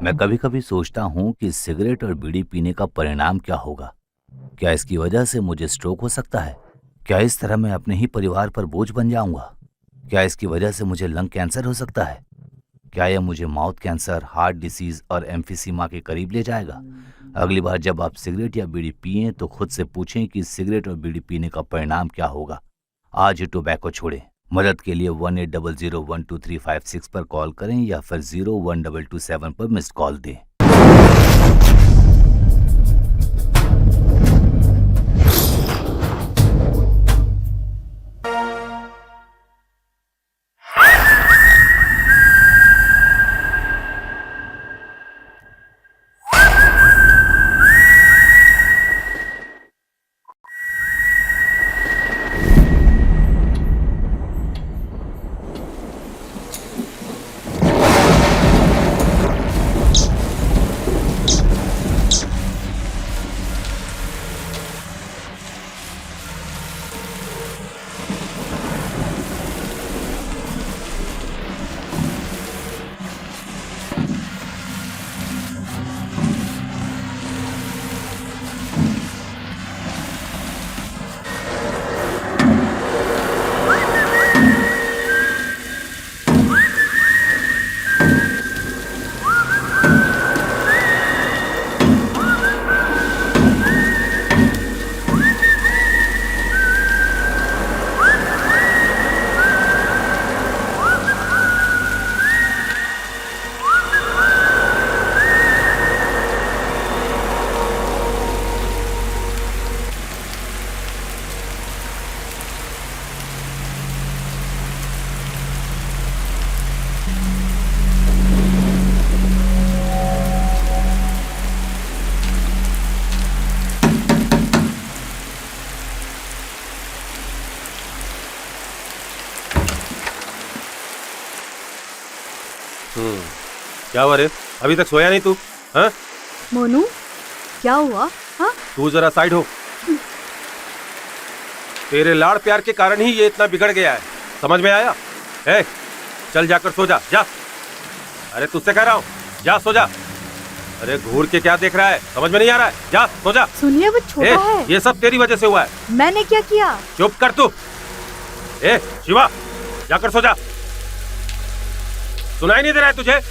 मैं कभी कभी सोचता हूँ कि सिगरेट और बीड़ी पीने का परिणाम क्या होगा। क्या इसकी वजह से मुझे स्ट्रोक हो सकता है? क्या इस तरह मैं अपने ही परिवार पर बोझ बन जाऊंगा? क्या इसकी वजह से मुझे लंग कैंसर हो सकता है? क्या यह मुझे माउथ कैंसर, हार्ट डिसीज और एम्फिसीमा के करीब ले जाएगा? अगली बार जब आप सिगरेट या बीड़ी पिएं तो खुद से पूछें कि सिगरेट और बीड़ी पीने का परिणाम क्या होगा। आज ही टोबैको छोड़ें। मदद के लिए 1800 123 5 6 पर कॉल करें या फिर 01227 पर मिस्ड कॉल दें। क्या हुआ रे? अभी तक सोया नहीं तू? हाँ? मोनू, क्या हुआ? हाँ? तू जरा साइड हो। तेरे लाड़ प्यार के कारण ही ये इतना बिगड़ गया है, समझ में आया? चल जाकर सो जा, जा। अरे तुझसे कह रहा हूँ, जा सो जा। अरे घूर के क्या देख रहा है, समझ में नहीं आ रहा है? जा सो जा। सुनिए, वो छोटा है। ये सब तेरी वजह से हुआ है। मैंने क्या किया? चुप कर तू। शिवा, जाकर सो जा। सुनाई नहीं दे रहा है तुझे?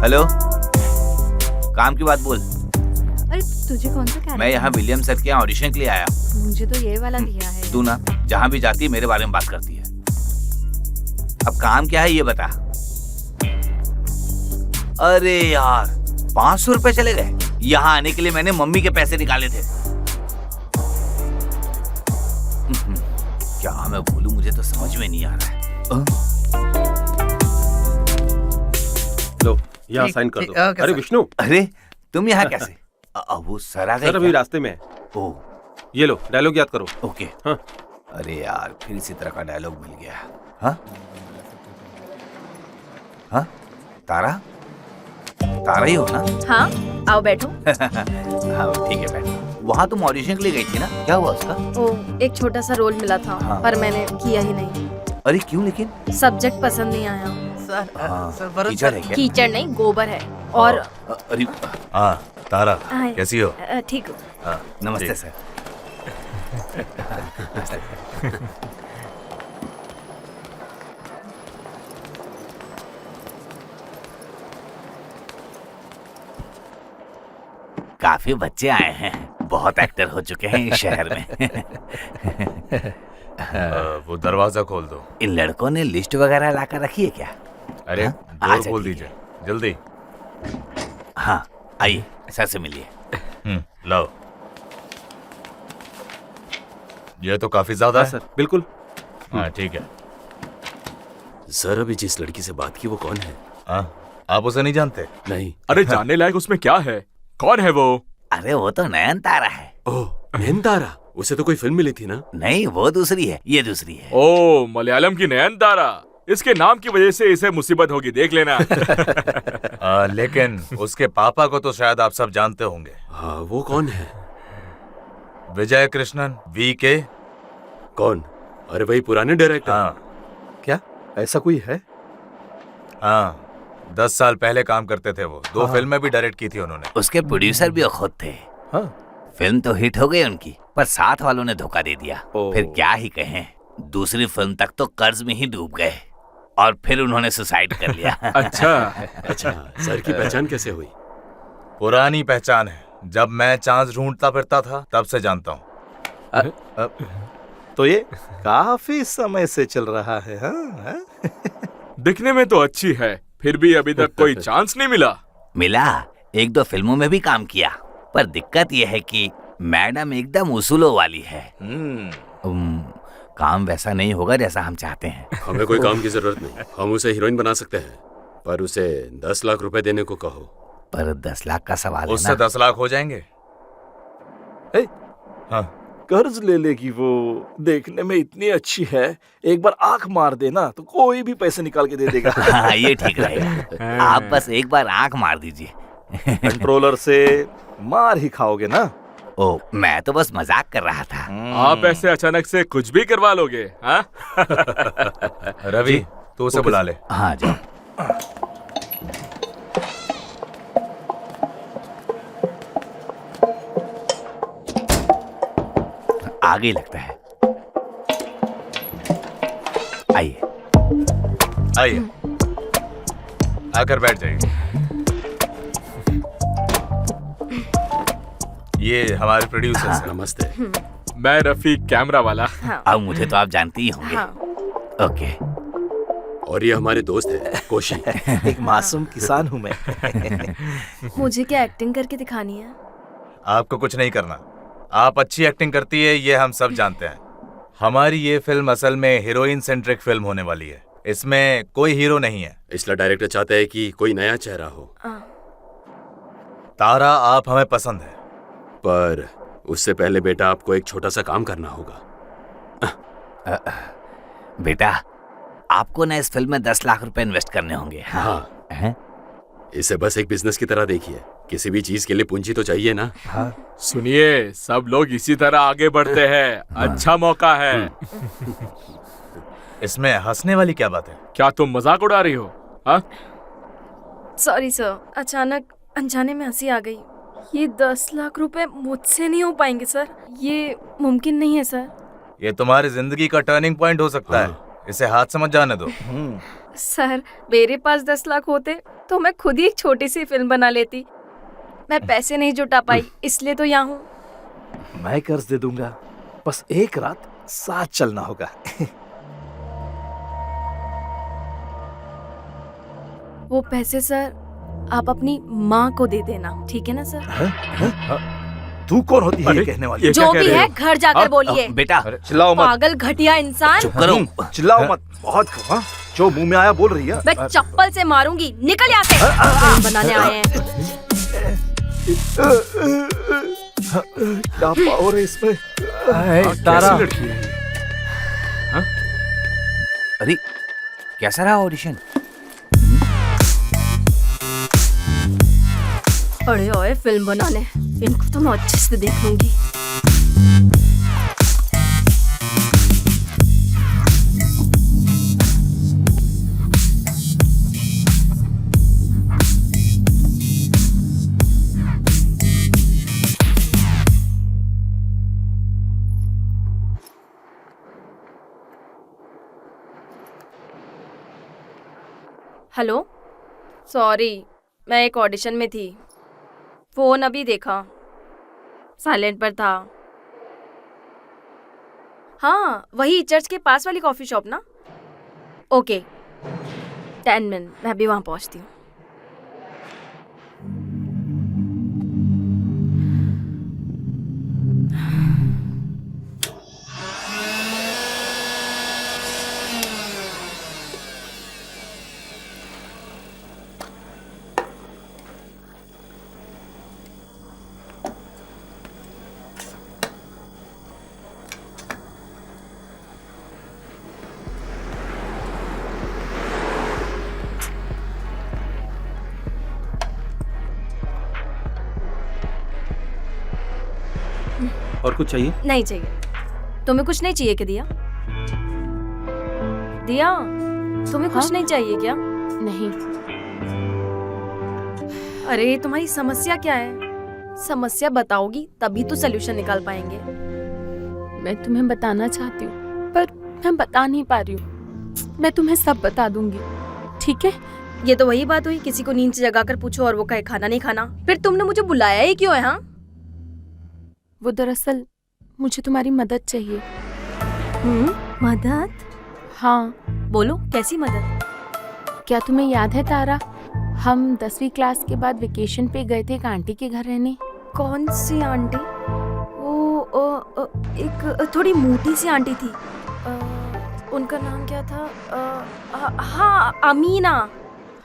हेलो, काम की बात बोल। अरे तुझे कौन सा कैरेक्टर? मैं यहाँ विलियम सर के यहाँ ऑडिशन के लिए आया। मुझे तो ये वाला दिया है। तू ना जहाँ भी जाती है मेरे बारे में बात करती है। अब काम क्या है ये बता। अरे यार 500 रुपए चले गए। यहाँ आने के लिए मैंने मम्मी के पैसे निकाले थे। क्या मैं बोलूं, मुझे तो समझ में नहीं आ रहा है। लो यहाँ साइन कर दो। अरे विष्णु, अरे तुम यहाँ कैसे? वो सर आ गए सर अभी रास्ते में है। ओ ये लो डायलॉग याद करो। ओके। हाँ। अरे यार फिर इसी तरह का डायलॉग मिल गया। हाँ हाँ, तारा तारा ही हो ना? हाँ आओ बैठो। हाँ ठीक है बैठ। वहाँ तुम ऑडिशन के लिए गई थी ना, क्या हुआ उसका? ओ एक छोटा सा रोल मिला था। हाँ। पर मैंने किया ही नहीं। अरे क्यों लेकिन? सब्जेक्ट पसंद नहीं आया। सर टीचर है क्या? कीचड़ नहीं गोबर है। और अरे हाँ तारा हाय। कैसी हो? ठीक हो। नमस्ते सर। काफी बच्चे आए हैं, बहुत एक्टर हो चुके हैं इस शहर में। वो दरवाजा खोल दो। इन लड़कों ने लिस्ट वगैरह लाकर रखी है क्या? अरे हाँ? डोर अच्छा, खोल ठीक दीजिए जल्दी। हाँ आइए सर से मिलिए। लाओ। ये तो काफी ज्यादा हाँ है। सर बिल्कुल। हाँ ठीक है। सर अभी जिस लड़की से बात की वो कौन है? हाँ आप उसे नहीं जानते? नहीं। अरे जानने लायक उसमें क्या है? कौन है वो? अरे वो तो नयन तारा है। ओह नयनतारा, उसे तो कोई फिल्म मिली थी ना? नहीं वो दूसरी है, ये दूसरी है। ओ मलयालम की नयनतारा। इसके नाम की वजह से इसे मुसीबत होगी, देख लेना। लेकिन उसके पापा को तो शायद आप सब जानते होंगे। हाँ वो कौन है? विजय कृष्णन VK। कौन? अरे वही पुराने डायरेक्टर। हाँ क्या ऐसा कोई है? हाँ 10 साल पहले काम करते थे वो। 2 फिल्में भी डायरेक्ट की थी उन्होंने। उसके प्रोड्यूसर भी खुद थे। हाँ। फिल्म तो हिट हो गई उनकी, पर साथ वालों ने धोखा दे दिया। ओह। फिर क्या ही कहें, दूसरी फिल्म तक तो कर्ज में ही डूब गए और फिर उन्होंने सुसाइड कर लिया। अच्छा। अच्छा सर की पहचान कैसे हुई? पुरानी पहचान है, जब मैं चांस ढूंढता फिरता था तब से जानता हूँ। तो ये काफी समय से चल रहा है। हाँ? दिखने में तो अच्छी है, फिर भी अभी तक कोई चांस नहीं मिला। मिला, 1-2 फिल्मों में भी काम किया, पर दिक्कत यह है कि मैडम एकदम उसूलों वाली है। काम वैसा नहीं होगा जैसा हम चाहते हैं। हमें कोई काम की जरूरत नहीं, हम उसे हीरोइन बना सकते हैं, पर उसे 10 लाख रुपए देने को कहो। पर 10 लाख का सवाल है उससे ना। 10 लाख हो जाएंगे। ए, हाँ कर्ज ले लेगी वो, देखने में इतनी अच्छी है, एक बार आंख मार देना तो कोई भी पैसे निकाल के दे देगा। हाँ ये ठीक रहेगा। आप बस एक बार आंख मार दीजिए। कंट्रोलर से मार ही खाओगे ना? ओ मैं तो बस मजाक कर रहा था। आप ऐसे अचानक से कुछ भी करवा लोगे? हाँ। रवि तू उसे बुला ले। हाँ जाओ। आ गई लगता है। आइए। आइए आकर बैठ जाइए। ये हमारे प्रोड्यूसर हैं। नमस्ते। मैं रफी कैमरा वाला। अब मुझे तो आप जानते ही होंगे। हाँ। ओके। और ये हमारे दोस्त है कोशी। एक मासूम किसान हूँ मैं। मुझे क्या एक्टिंग करके दिखानी है? आपको कुछ नहीं करना, आप अच्छी एक्टिंग करती है ये हम सब जानते हैं। हमारी ये फिल्म असल में हीरोइन सेंट्रिक फिल्म होने वाली है, इसमें कोई हीरो नहीं है। इसलिए डायरेक्टर चाहता है कि कोई नया चेहरा हो। तारा आप हमें पसंद है, पर उससे पहले बेटा आपको एक छोटा सा काम करना होगा। बेटा आपको ना इस फिल्म में 10 लाख रुपए इन्वेस्ट करने होंगे। हाँ हैं? इसे बस एक बिजनेस की तरह देखिए, किसी भी चीज के लिए पूंजी तो चाहिए ना। सुनिए, सब लोग इसी तरह आगे बढ़ते हैं, अच्छा मौका है। इसमें हंसने वाली क्या बात है? क्या तुम मजाक उड़ा रही हो? हाँ? सॉरी सर, अचानक अनजाने में हंसी आ गई। ये 10 लाख रुपए मुझसे नहीं हो पाएंगे सर, ये मुमकिन नहीं है सर। ये तुम्हारी जिंदगी का टर्निंग पॉइंट हो सकता है, इसे हाथ से मत जाने दो। सर मेरे पास 10 लाख होते तो मैं खुद ही एक छोटी सी फिल्म बना लेती। मैं पैसे नहीं जुटा पाई इसलिए तो यहाँ हूँ। मैं कर्ज दे दूंगा, बस एक रात साथ चलना होगा। वो पैसे सर आप अपनी माँ को दे देना, ठीक है ना सर? तू कौन होती है ये अरे, कहने वाली? ये जो क्या कह भी रहे है हो? घर जाकर बोलिए। बेटा चिल्लाओ मत, पागल घटिया इंसान। चुप करो। चिल्लाओ मत, बहुत हाँ? जो मुंह में आया बोल रही है। मैं चप्पल से मारूंगी, निकल यहाँ से। फिल्म बनाने आए हैं। क्या पावर है इसमें? तारा अरे कैसा रहा ऑडिशन? अरे ओए फिल्म बनाने, इनको तो मैं अच्छे से देख लूंगी। हेलो, सॉरी मैं एक ऑडिशन में थी। फोन अभी देखा, साइलेंट पर था। हाँ वही चर्च के पास वाली कॉफी शॉप ना। ओके 10 मिनट, मैं अभी वहाँ पहुँचती हूँ। और कुछ चाहिए? नहीं चाहिए। तुम्हें कुछ नहीं चाहिए क्या दिया? दिया तुम्हें कुछ नहीं चाहिए क्या? नहीं। अरे तुम्हारी समस्या क्या है? समस्या बताओगी तभी तो सोल्यूशन निकाल पाएंगे। मैं तुम्हें बताना चाहती हूँ पर मैं बता नहीं पा रही हूँ। मैं तुम्हें सब बता दूंगी, ठीक है? ये तो वही बात हुई, किसी को नींद से जगाकर पूछो और वो कहे खाना नहीं खाना। फिर तुमने मुझे बुलाया ही क्यों है? हाँ वो दरअसल मुझे तुम्हारी मदद चाहिए। मदद? हाँ। बोलो कैसी मदद? क्या तुम्हें याद है तारा, हम 10वीं क्लास के बाद वेकेशन पे गए थे एक आंटी के घर रहने। कौन सी आंटी? वो एक थोड़ी मोटी सी आंटी थी। उनका नाम क्या था? हाँ अमीना।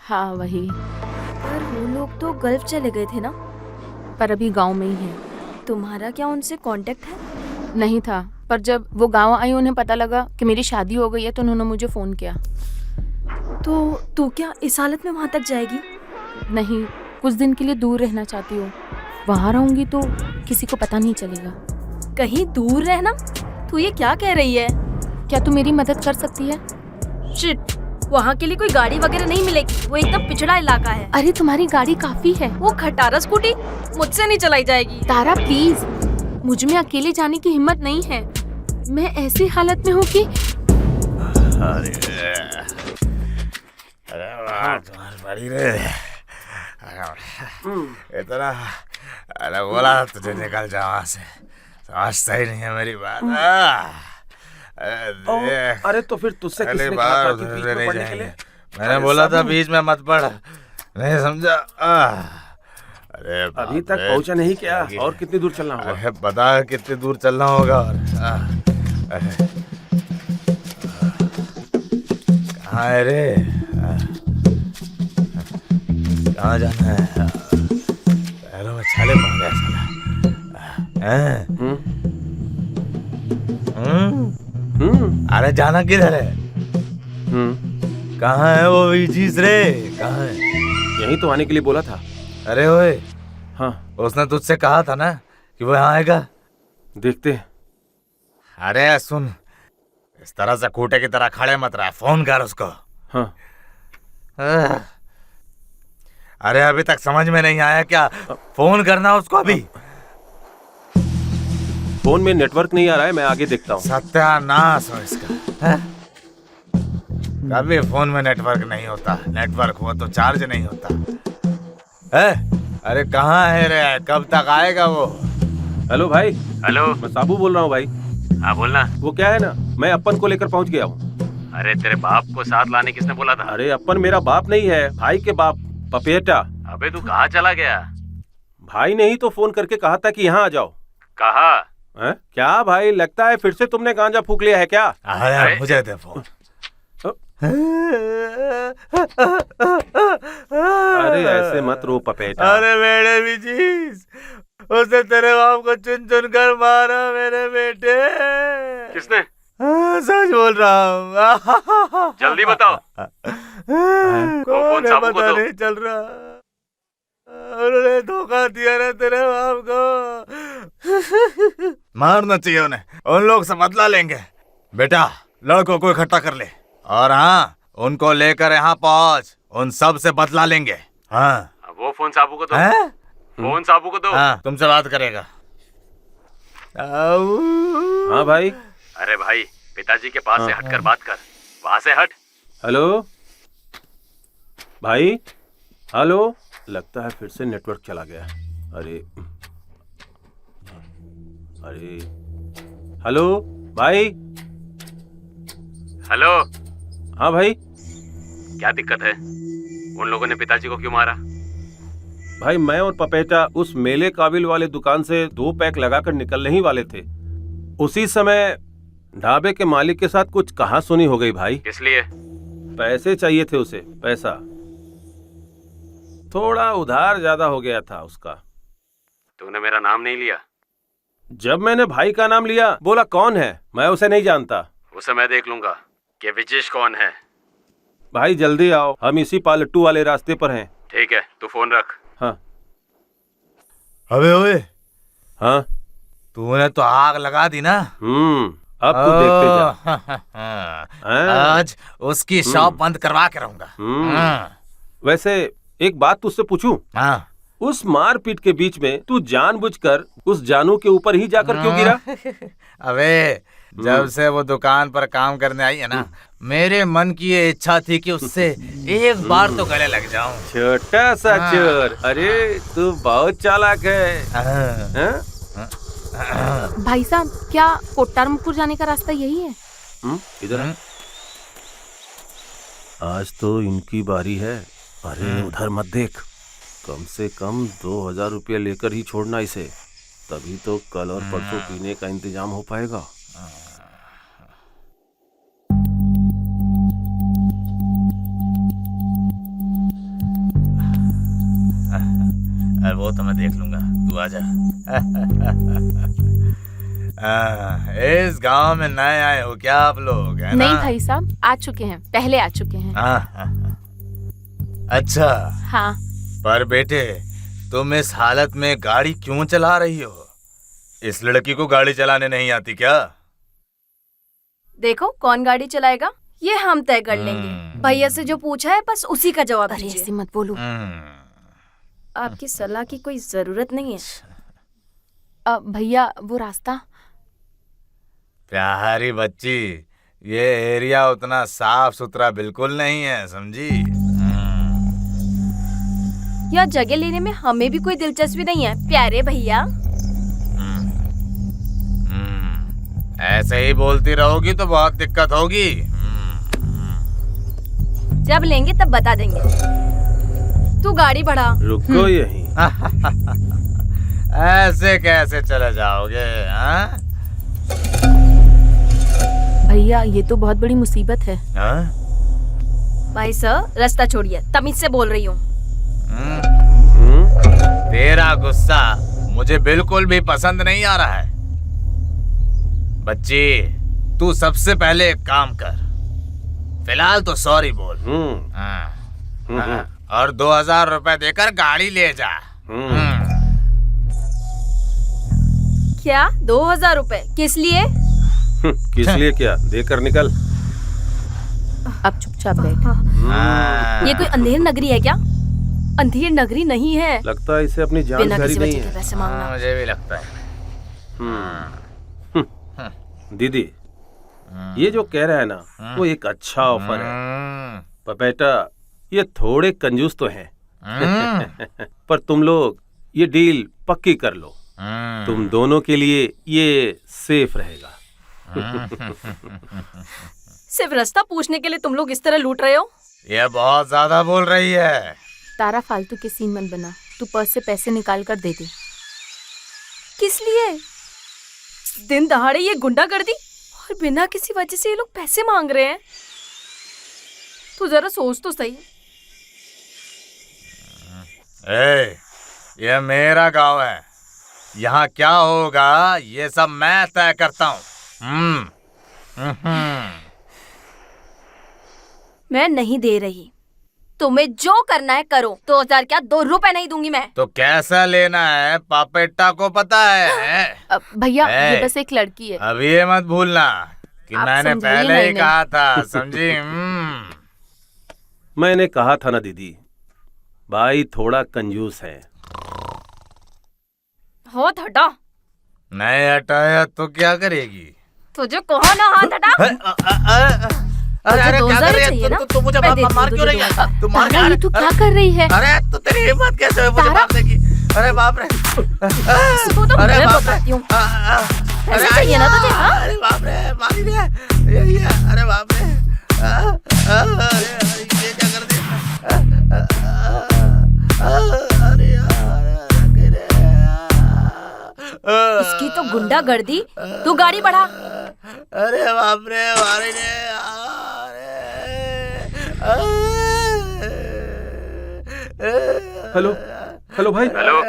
हाँ वही। पर वो लोग तो गल्फ चले गए थे ना? पर अभी गांव में ही है। तुम्हारा क्या उनसे कांटेक्ट है? नहीं था, पर जब वो गांव आई उन्हें पता लगा कि मेरी शादी हो गई है तो उन्होंने मुझे फोन किया। तो तू क्या इस हालत में वहां तक जाएगी? नहीं, कुछ दिन के लिए दूर रहना चाहती हूँ। वहां रहूंगी तो किसी को पता नहीं चलेगा। कहीं दूर रहना? तू ये क्या कह रही है? क्या तू मेरी मदद कर सकती है? शिट, वहाँ के लिए कोई गाड़ी वगैरह नहीं मिलेगी, वो एकदम पिछड़ा इलाका है। अरे तुम्हारी गाड़ी काफी है। वो खटारा स्कूटी मुझसे नहीं चलाई जाएगी। तारा प्लीज, मुझ में अकेले जाने की हिम्मत नहीं है। मैं ऐसी हालत में हूँ कि इतना अरे बोला तुझे निकल जा वहां से, समझता ही नहीं है मेरी बात। देख, अरे तो फिर तुझसे अगली किसने बार कहा था कि उधर बीच नहीं में पढ़ने के जाएंगे। लिए? मैंने अरे बोला था सब- बीच में मत पढ़, नहीं समझा? अरे अभी बाप तक रे, पहुंचा नहीं क्या? लगी। और कितनी दूर चलना होगा? अरे बता कितनी दूर चलना होगा? और अरे कहाँ है रे? कहाँ जाना है? पैरों में छाले पड़ गए साला। हैं? अरे जाना किधर है? कहाँ है वो चीज रे? कहाँ है? यही तो आने के लिए बोला था। अरे ओए, हाँ उसने तुझसे कहा था ना कि वो यहाँ आएगा। देखते हैं। अरे सुन, इस तरह से कूटे की तरह खड़े मत रहा, फोन कर उसको। हाँ अरे अभी तक समझ में नहीं आया क्या? फोन करना उसको अभी। फोन में नेटवर्क नहीं आ रहा है, मैं आगे देखता हूँ। सत्यानाश हो इसका। हैं? कभी फोन में नेटवर्क नहीं होता, नेटवर्क हुआ तो चार्ज नहीं होता है। अरे कहाँ है रे, कब तक आएगा वो? हेलो भाई। हेलो। मैं साबू बोल रहा हूँ भाई। हाँ बोलना। वो क्या है ना, मैं अपन को लेकर पहुंच गया हूँ। अरे तेरे बाप को साथ लाने किसने बोला था? अरे अपन मेरा बाप नहीं है, भाई के बाप, पपेटा। अबे तू कहाँ चला गया? भाई ने ही तो फोन करके कहा था कि यहाँ आ जाओ। कहा? हैं? क्या भाई, लगता है फिर से तुमने गांजा फूक लिया है क्या? अरे मुझे दे फोन। अरे ऐसे मत रो पपेटा। अरे मेरे भी चीज, उसने तेरे बाप को चुन चुन कर मारा मेरे बेटे। किसने? सच बोल रहा हूँ। जल्दी बताओ। कौन है पता नहीं चल रहा। उन्होंने धोखा दिया ना तेरे बाप को। मारना चाहिए उन्हें, उन लोग से बदला लेंगे। बेटा लड़कों को इकट्ठा कर ले और हाँ उनको लेकर यहाँ पहुँच, उन सब से बदला लेंगे। हाँ वो फोन साबू को दो। फोन साबू को दो। हाँ तुमसे बात करेगा। हाँ भाई। अरे भाई पिताजी के पास से हटकर बात कर, वहां से हट। हेलो भाई। हेलो, लगता है फिर से नेटवर्क चला गया। अरे अरे हेलो भाई। हेलो। हाँ भाई। क्या दिक्कत है? उन लोगों ने पिताजी को क्यों मारा? भाई मैं और पपेटा उस मेले काबिल वाले दुकान से 2 पैक लगाकर निकलने ही वाले थे। उसी समय ढाबे के मालिक के साथ कुछ कहासुनी हो गई भाई। किस लिए? पैसे चाहिए थे उसे, पैसा। थोड़ा उधार ज्यादा हो गया था उसका। तूने मेरा नाम नहीं लिया? जब मैंने भाई का नाम लिया बोला कौन है, मैं उसे नहीं जानता। उसे मैं देख लूंगा कि विजेश कौन है। भाई जल्दी आओ, हम इसी पालट्टू वाले रास्ते पर हैं। ठीक है, तू फोन रख। हाँ। अबे ओए, हाँ तूने तो आग लगा दी ना। अब तू देखते जा। आज उसकी शॉप बंद करवा के रहूंगा। वैसे एक बात तुझसे पूछूं? हाँ। उस मारपीट के बीच में तू जानबूझकर उस जानू के ऊपर ही जाकर क्यों गिरा? अबे जब से वो दुकान पर काम करने आई है ना, मेरे मन की ये इच्छा थी कि उससे एक बार तो गले लग जाऊं। छोटा सा चोर, अरे तू बहुत चालाक है। हाँ? भाई साहब, क्या कोट्टारमपुर जाने का रास्ता यही है? इधर है। आज तो इनकी बारी है। अरे उधर मत देख, कम से कम 2000 रुपये लेकर ही छोड़ना इसे, तभी तो कल और परसों पीने का इंतजाम हो पाएगा। वो तो मैं देख लूंगा, तू आजा। इस गांव में नए आए हो क्या आप लोग? है नहीं ना? भाई साहब, आ चुके हैं, पहले आ चुके हैं। अच्छा। हाँ। पर बेटे तुम इस हालत में गाड़ी क्यों चला रही हो? इस लड़की को गाड़ी चलाने नहीं आती क्या? देखो कौन गाड़ी चलाएगा ये हम तय कर लेंगे। भैया से जो पूछा है बस उसी का जवाब अरे दीजिए। ऐसे मत बोलो। आपकी सलाह की कोई जरूरत नहीं है। भैया वो रास्ता। प्यारी बच्ची, ये एरिया उतना साफ सुथरा बिल्कुल नहीं है, समझी? यह जगह लेने में हमें भी कोई दिलचस्पी नहीं है प्यारे भैया। ऐसे ही बोलती रहोगी तो बहुत दिक्कत होगी। जब लेंगे तब बता देंगे। तू गाड़ी बढ़ा। रुको यहीं। ऐसे कैसे चले जाओगे? हाँ? भैया ये तो बहुत बड़ी मुसीबत है। हाँ? भाई सर रास्ता छोड़िए, तमीज से बोल रही हूँ। तेरा गुस्सा मुझे बिल्कुल भी पसंद नहीं आ रहा है। बच्ची तू सबसे पहले एक काम कर, फिलहाल तो सॉरी बोल। हाँ। और 2000 रुपए देकर गाड़ी ले जा। क्या 2000 रुपए? किस लिए? किस लिए क्या, देकर निकल। अब चुपचाप बैठ। ये कोई अंधेर नगरी है क्या? अंधेर नगरी नहीं है। लगता है इसे अपनी बिना जानकारी किसी नहीं वजह के है। पैसे मांगना। मुझे भी लगता है। दीदी ये जो कह रहा है ना वो एक अच्छा ऑफर है, पर बेटा ये थोड़े कंजूस तो हैं। पर तुम लोग ये डील पक्की कर लो, तुम दोनों के लिए ये सेफ रहेगा। सिर्फ रास्ता पूछने के लिए तुम लोग इस तरह लूट रहे हो? ये बहुत ज्यादा बोल रही है। तारा, फालतू के सीन मत बना। तू पर्स से पैसे निकाल कर दे दे। किस लिए? दिन दहाड़े ये गुंडागर्दी और बिना किसी वजह से ये लोग पैसे मांग रहे हैं। तू जरा सोच तो सही। ये मेरा गांव है, यहाँ क्या होगा ये सब मैं तय करता हूँ। मैं नहीं दे रही, तुम्हें जो करना है करो। 2000 क्या 2 रुपए नहीं दूंगी मैं। तो कैसा लेना है पापेटा को पता है? भैया, ए, ये बस एक लड़की है। अभी ये मत भूलना कि आप मैंने समझाइए पहले नहीं, ही नहीं। कहा था, समझी? मैंने कहा था ना दीदी, भाई थोड़ा कंजूस है। हाथ हटा। नहीं हटाया तो क्या करेगी? तुझे कहा ना हाथ हटा। अरे अरे क्या 2000 कर रही चाहिए है ना? तू मुझे मैं दे मार दूँ क्यों रही है? तू मार तारा, ये तू क्या कर रही है? अरे तो तेरी हिम्मत कैसे हुई मुझे तारा? मारने की? अरे बाप रे! इसको तो अरे मैं बाप रे! बताती हूँ। अरे ऐसे चाहिए ना तुझे, हाँ? अरे बाप रे! मार ही दिया। ये अरे बाप रे! अरे ये क्या कर दिया? अरे यार इसकी तो गुंडागर्दी। तू गाड़ी बढ़ा। अरे बाप रे! मार ही दे। हेलो हेलो भाई। हेलो,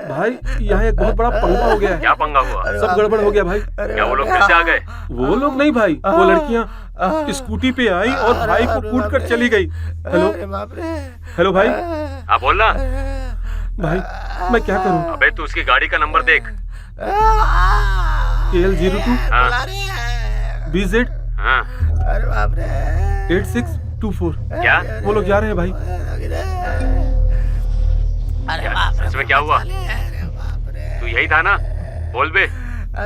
भाई यहाँ एक बहुत बड़ा पंगा हो गया है। क्या पंगा हुआ? सब गड़बड़ हो गया भाई। क्या वो लोग फिर से आ गए? वो लोग नहीं भाई, वो लड़कियाँ स्कूटी पे आई और भाई को कूट कर चली गई। हेलो हेलो भाई। हाँ बोलना। भाई मैं क्या करूँ? अबे तू उसकी गाड़ी का नंबर देख। KL02 हाँ, BZ हाँ, 8624। क्या? वो लोग जा रहे हैं भाई। क्या इसमें क्या हुआ? तू यही था ना? बोल बे।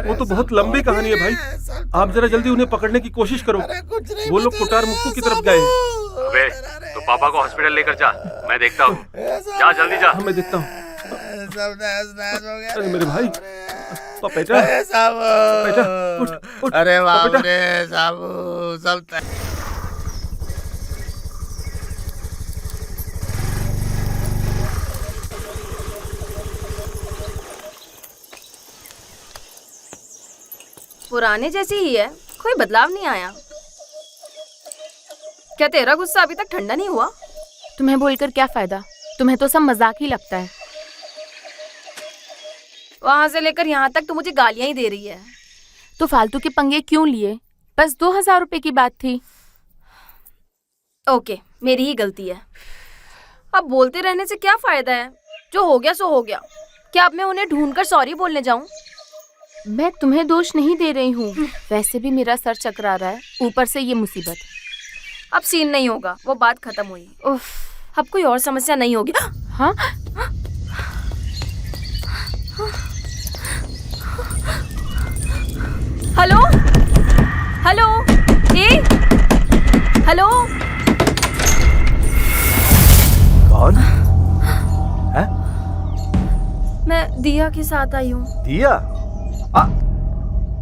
वो तो बहुत लंबी कहानी है भाई, आप जरा जल्दी उन्हें पकड़ने की कोशिश करो। वो लोग कोटार मुक्कू की तरफ गए हैं। अबे तू पापा को हॉस्पिटल लेकर जा, मैं देखता हूँ। जा जल्दी जा। हाँ, मैं देखता हूँ। अरे मेरे भाई, पपेटा बेटा, उठ, अरे बाप पपेटा। रे साबू सब पुराने जैसी ही है, कोई बदलाव नहीं आया। क्या तेरा गुस्सा अभी तक ठंडा नहीं हुआ? तुम्हें बोलकर क्या फायदा? तुम्हें तो सब मजाक ही लगता है। वहां से लेकर यहाँ तक तो मुझे गालियां ही दे रही है। तो फालतू के पंगे क्यों लिए? बस 2000 रुपए की बात थी। ओके, मेरी ही गलती है। अब बोलते रहने से क्या फायदा है? जो हो गया सो हो गया। क्या अब मैं उन्हें ढूंढकर सॉरी बोलने जाऊं? मैं तुम्हें दोष नहीं दे रही हूँ, वैसे भी मेरा सर चकरा रहा है, ऊपर से ये मुसीबत। अब सीन नहीं होगा, वो बात खत्म हुई। उफ, अब कोई और समस्या नहीं होगी। हाँ? Hello hello, hello. कौन है? मैं दिया के साथ आई हूँ। दिया?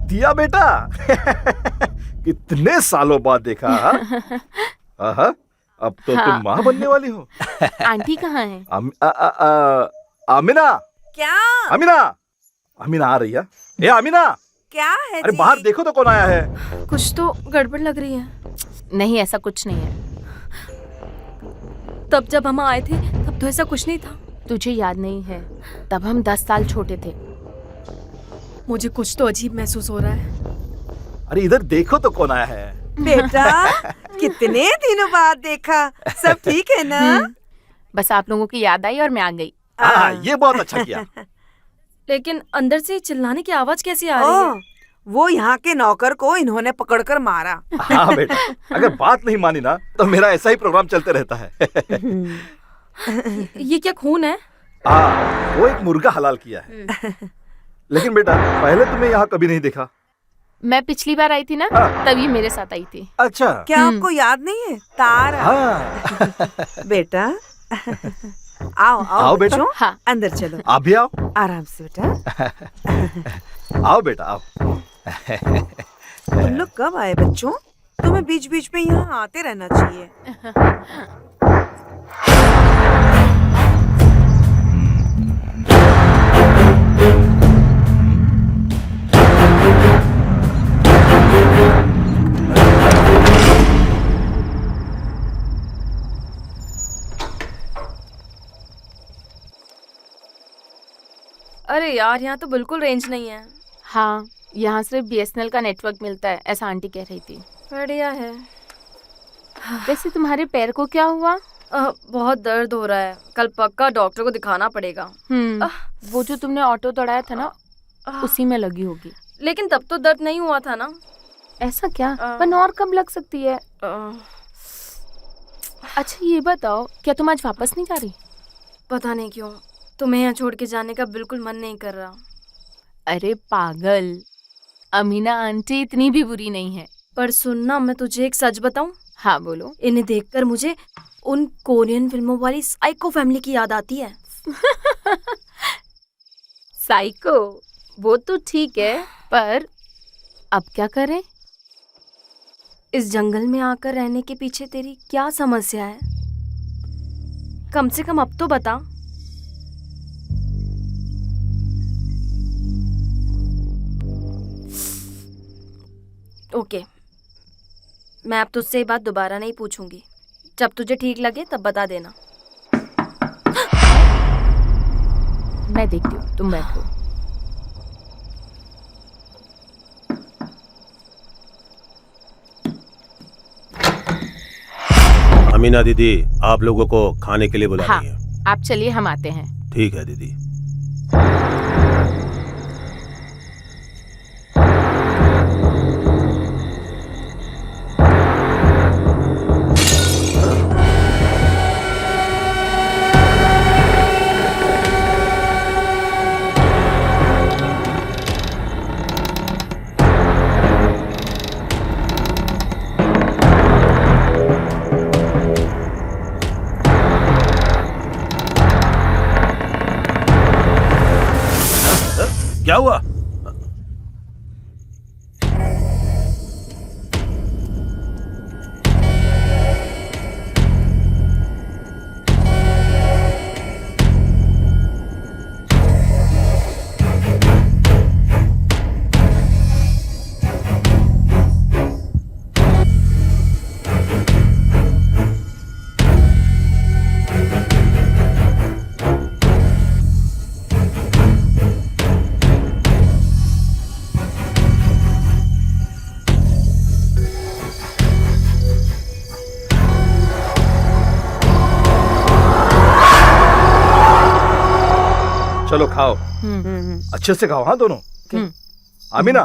दिया बेटा। कितने सालों बाद देखा। आहा, अब तो हाँ। तुम माँ बनने वाली हो। आंटी कहाँ है? आमिना, क्या आमिना, आमिना आ रही है। ए आमिना, क्या है अरे जी? बाहर देखो तो कौन आया है। कुछ तो गड़बड़ लग रही है। नहीं, ऐसा कुछ नहीं है। तब जब हम आए थे तब तो ऐसा कुछ नहीं था। तुझे याद नहीं है, तब हम 10 साल छोटे थे। मुझे कुछ तो अजीब महसूस हो रहा है। अरे इधर देखो तो कौन आया है। बेटा, कितने दिनों बाद देखा। सब ठीक है ना? बस आप लोगों की याद आई और मैं आ गई। ये बहुत अच्छा किया। लेकिन अंदर से चिल्लाने की आवाज कैसी आ रही है? ओह, वो यहाँ के नौकर को इन्होंने पकड़कर मारा। हाँ बेटा, अगर बात नहीं मानी ना तो मेरा ऐसा ही प्रोग्राम चलते रहता है। ये क्या खून है? वो एक मुर्गा हलाल किया है। लेकिन बेटा, पहले तुम्हें यहाँ कभी नहीं देखा। मैं पिछली बार आई थी ना, हाँ। तब ये मेरे साथ आई थी। अच्छा। क्या आपको याद नहीं है? तारा। हाँ। बेटा आओ आओ आओ बेटा। बच्चों, हाँ। अंदर चलो, आप भी आओ। आराम से बेटा। आओ बेटा आओ। तुम लोग कब आए बच्चों? तुम्हें बीच बीच में यहाँ आते रहना चाहिए। अरे यार, यहाँ तो बिल्कुल रेंज नहीं है। हाँ, यहाँ सिर्फ BSNL का नेटवर्क मिलता है, ऐसा आंटी कह रही थी। बढ़िया है। वैसे तुम्हारे पैर को क्या हुआ? बहुत दर्द हो रहा है, कल पक्का डॉक्टर को दिखाना पड़ेगा। वो जो तुमने ऑटो दौड़ाया था ना, उसी में लगी होगी। लेकिन तब तो दर्द नहीं हुआ था ना। ऐसा क्या? वरना और कब लग सकती है? अच्छा ये बताओ, क्या तुम आज वापस नहीं जा रही? पता नहीं क्यों, तुम्हें यहाँ छोड़ के जाने का बिल्कुल मन नहीं कर रहा। अरे पागल, अमीना आंटी इतनी भी बुरी नहीं है। पर सुनना, मैं तुझे एक सच बताऊं? हाँ बोलो। इन्हें देखकर मुझे उन कोरियन फिल्मों वाली साइको फैमिली की याद आती है। साइको, वो तो ठीक है, पर अब क्या करें? इस जंगल में आकर रहने के पीछे तेरी क्या समस्या है? कम से कम अब तो बता। ओके, मैं अब तुझसे ये बात दोबारा नहीं पूछूंगी। जब तुझे ठीक लगे तब बता देना। मैं देखती हूँ, तुम बैठो। अमीना दीदी, आप लोगों को खाने के लिए बुला हाँ, रही है। आप चलिए, हम आते हैं। ठीक है दीदी। क्या हुआ? चलो खाओ, अच्छे से खाओ। हाँ दोनों। अमीना,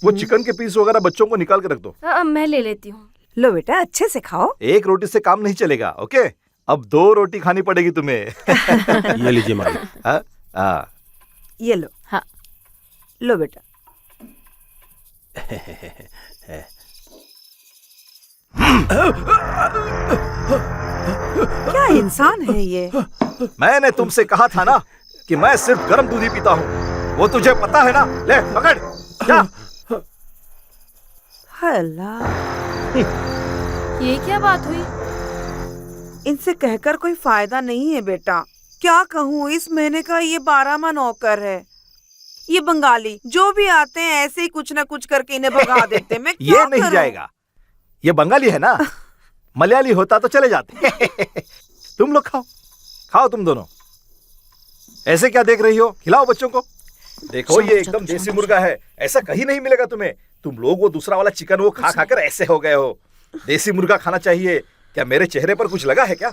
वो चिकन के पीस वगैरह बच्चों को निकाल के रख दो। मैं ले लेती हूँ। लो बेटा, अच्छे से खाओ। एक रोटी से काम नहीं चलेगा, ओके? अब 2 रोटी खानी पड़ेगी तुम्हें। ये लीजिए मालिक। हाँ? हाँ। ये लो। हाँ। लो बेटा। क्या इंसान है ये? मैंने तुमसे कहा था ना कि मैं सिर्फ गर्म दूध ही पीता हूँ। वो तुझे पता है ना? ले पकड़, जा। हाय अल्लाह, ये क्या बात हुई? इनसे कहकर कोई फायदा नहीं है बेटा। क्या कहूँ, इस महीने का ये 12वां नौकर है। ये बंगाली जो भी आते हैं ऐसे ही कुछ ना कुछ करके इन्हें भगा देते। मैं क्या ये नहीं करूं? जाएगा। ये बंगाली है ना, मलयाली होता तो चले जाते। तुम लोग खाओ, खाओ तुम दोनों। ऐसे क्या देख रही हो? खिलाओ बच्चों को। देखो ये एकदम देसी मुर्गा है, ऐसा कहीं नहीं मिलेगा तुम्हें। तुम लोग वो दूसरा वाला चिकन वो खा खाकर ऐसे हो गए हो। देसी मुर्गा खाना चाहिए। क्या मेरे चेहरे पर कुछ लगा है क्या?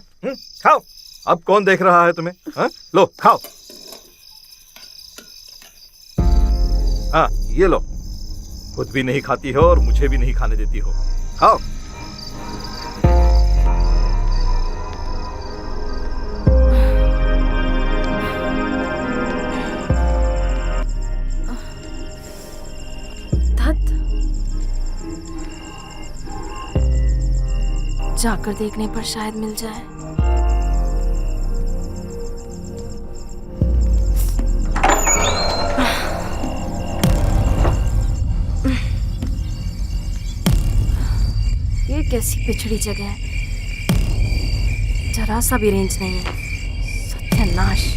खाओ। अब कौन देख रहा है तुम्हें? हा? लो खाओ। हाँ ये लो। खुद भी नहीं खाती हो और मुझे भी नहीं खाने देती हो। खाओ। धत। जाकर देखने पर शायद मिल जाए। ये कैसी पिछड़ी जगह है, जरा सा भी रेंज नहीं है। सत्यानाश।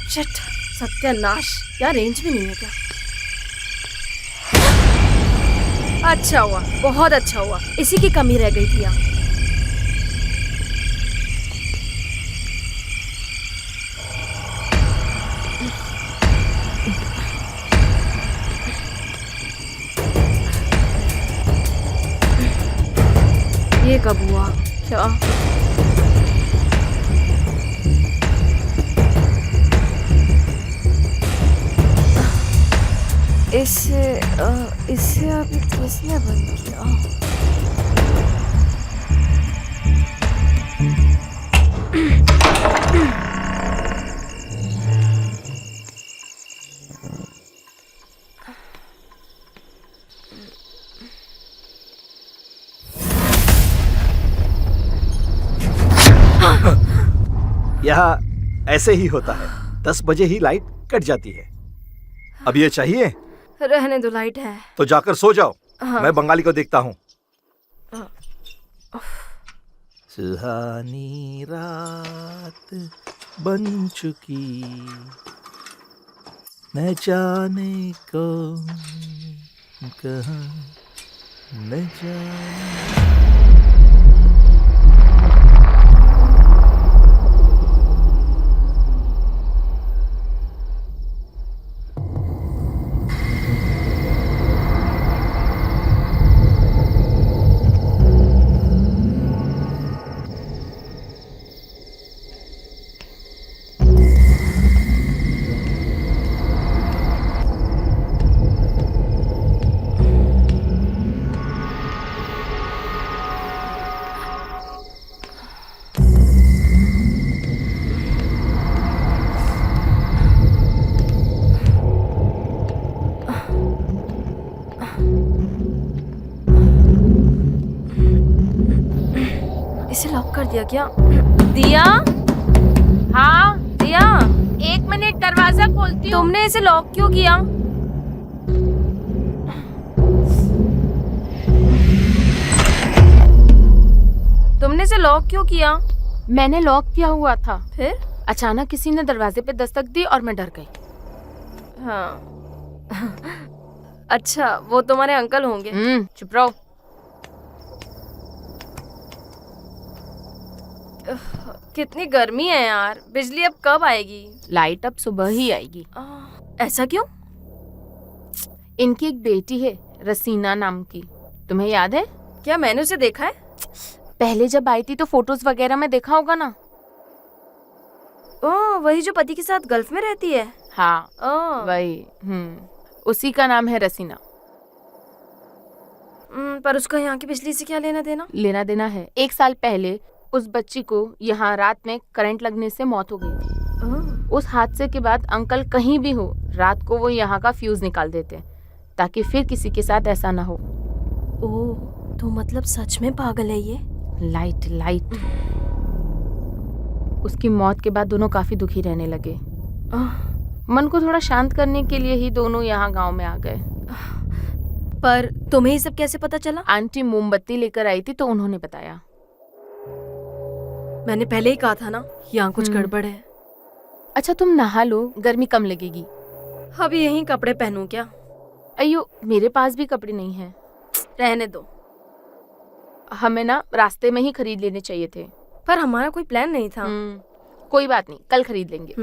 शिट, सत्यानाश, क्या रेंज भी नहीं है क्या? अच्छा हुआ, बहुत अच्छा हुआ, इसी की कमी रह गई थी यहाँ। ये कब हुआ? क्या? इसे अभी किसने बंद किया? यहाँ ऐसे ही होता है, 10 बजे ही लाइट कट जाती है। अब ये चाहिए? रहने दो, लाइट है। तो जाकर सो जाओ। हाँ। मैं बंगाली को देखता हूँ। हाँ। सुहानी रात बन चुकी, न जाने कौन कहाँ, न जाने। इसे लॉक कर दिया क्या? दिया? हाँ, दिया, 1 मिनट, दरवाजा खोलती हूँ। तुमने इसे लॉक क्यों किया? तुमने इसे लॉक क्यों किया? मैंने लॉक किया हुआ था, फिर? अचानक किसी ने दरवाजे पे दस्तक दी और मैं डर गई। हाँ। अच्छा, वो तुम्हारे अंकल होंगे। चुप रहो। कितनी गर्मी है यार, बिजली अब कब आएगी? लाइट अब सुबह ही आएगी। ऐसा क्यों? इनकी एक बेटी है, रसीना नाम की, तुम्हें याद है? क्या मैंने उसे देखा है? पहले जब आई थी तो फोटोज वगैरह में देखा होगा ना। ओह, वही जो पति के साथ गल्फ में रहती है। हाँ, ओह, वही। उसी का नाम है रसीना। पर उसका यहाँ की बिजली से क्या लेना देना? लेना देना है। 1 साल पहले उस बच्ची को यहाँ रात में करंट लगने से मौत हो गई थी। उस हादसे के बाद अंकल कहीं भी हो, रात को वो यहाँ का फ्यूज निकाल देते ताकि फिर किसी के साथ ऐसा ना हो। ओह, तो मतलब सच में पागल है ये? लाइट। उसकी मौत के बाद दोनों काफी दुखी रहने लगे। मन को थोड़ा शांत करने के लिए ही दोनों यहाँ गांव में आ गए। पर तुम्हें ये सब कैसे पता चला? आंटी मोमबत्ती लेकर आई थी तो उन्होंने बताया। मैंने पहले ही कहा था ना, यहाँ कुछ गड़बड़ है। अच्छा, तुम नहा लो, गर्मी कम लगेगी। अभी यही कपड़े पहनूं क्या? अयो, मेरे पास भी कपड़े नहीं हैं। रहने दो। हमें ना रास्ते में ही खरीद लेने चाहिए थे। पर हमारा कोई प्लान नहीं था। कोई बात नहीं, कल खरीद लेंगे।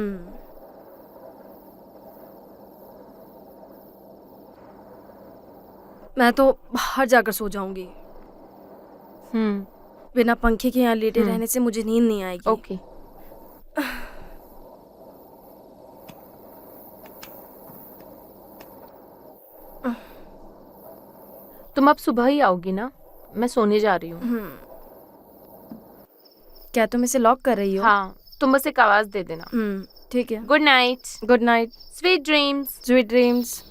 मैं तो बाहर जाकर सो जाऊंगी। बिना पंखे के यहाँ लेटे रहने से मुझे नींद नहीं आएगी। ओके। तुम अब सुबह ही आओगी ना? मैं सोने जा रही हूँ। क्या तुम इसे लॉक कर रही हो? हाँ, तुम बस एक आवाज दे देना। ठीक है। Good night. Good night. Sweet dreams. Sweet dreams.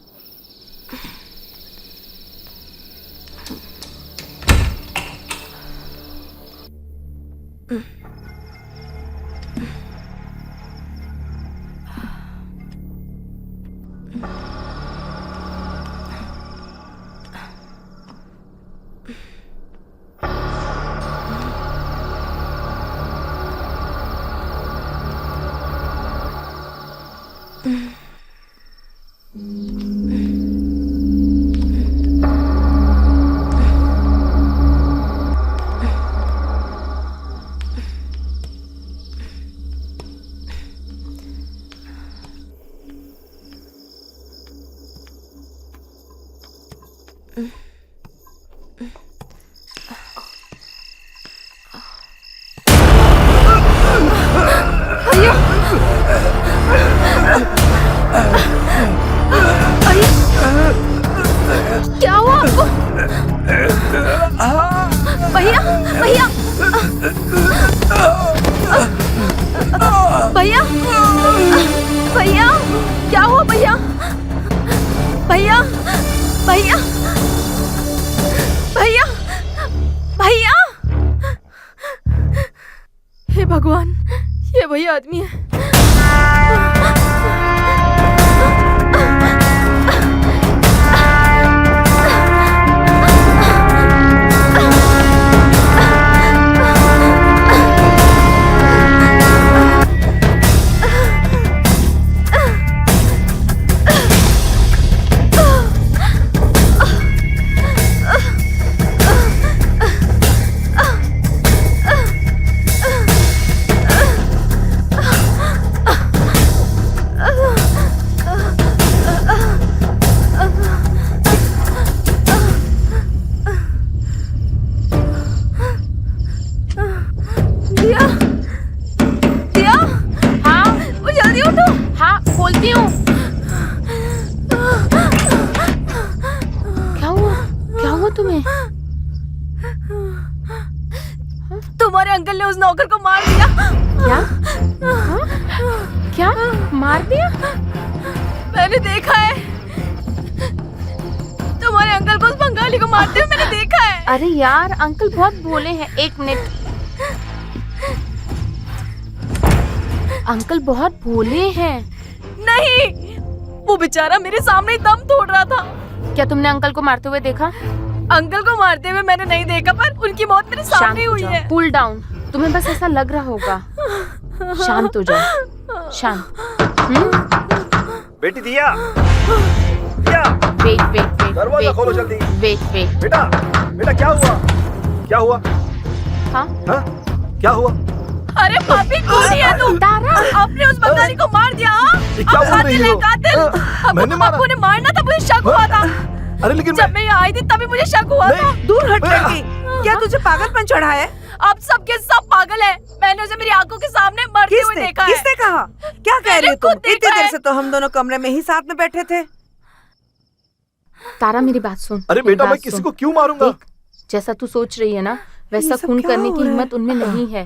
क्या हुआ आपको? भैया, भैया, भैया, भैया, क्या हुआ भैया? भैया, भैया, भैया, भैया, हे भगवान, ये वही आदमी है। दिया, दिया, हाँ, वो जल्दी उठो। हाँ, खोलती हूँ। क्या हुआ? क्या हुआ तुम्हें? तुम्हारे अंकल ने उस नौकर को मार दिया। क्या? हाँ? क्या? मार दिया? मैंने देखा है, तुम्हारे अंकल को उस बंगाली को मारते हुए मैंने देखा है। अरे यार, अंकल बहुत भोले हैं। एक मिनट। अंकल बहुत भोले हैं। नहीं, वो बेचारा मेरे सामने ही दम तोड़ रहा था। क्या तुमने अंकल को मारते हुए देखा? अंकल को मारते हुए मैंने नहीं देखा, पर उनकी मौत मेरे सामने हुई है। Cool down. तुम्हें बस ऐसा लग रहा होगा। शांत हो जाओ। शांत। बेटी दिया, दिया, वेट वेट वेट। दरवाजा खोलो जल्दी। Wait wait. बेटा, बेटा क्या हुआ? क्या हुआ? हाँ? हाँ? क्या हुआ? अरे पापी, कौन है तू? तारा, आपने उस बंगाली को मार दिया। ये क्या बोल रही हो? कातिल। मैंने मारा? आपको ने मारना था, मुझे शक हुआ था। अरे लेकिन जब मैं यहाँ आई थी तभी मुझे शक हुआ था। दूर हट लड़की, क्या तुझे पागलपन चढ़ा है? आप सबके सब पागल हैं। मैंने उसे मेरी आंखों के सामने मरते हुए देखा है। किसने कहा? क्या कह रही हो तुम? इतनी देर से तो हम दोनों कमरे में ही साथ में बैठे थे। तारा मेरी बात सुन। अरे बेटा, मैं किसी को क्यों मारूंगा? देख, जैसा तू सोच रही है ना, वैसा सब खून क्या करने हो की रहा है? हिम्मत उनमें नहीं है।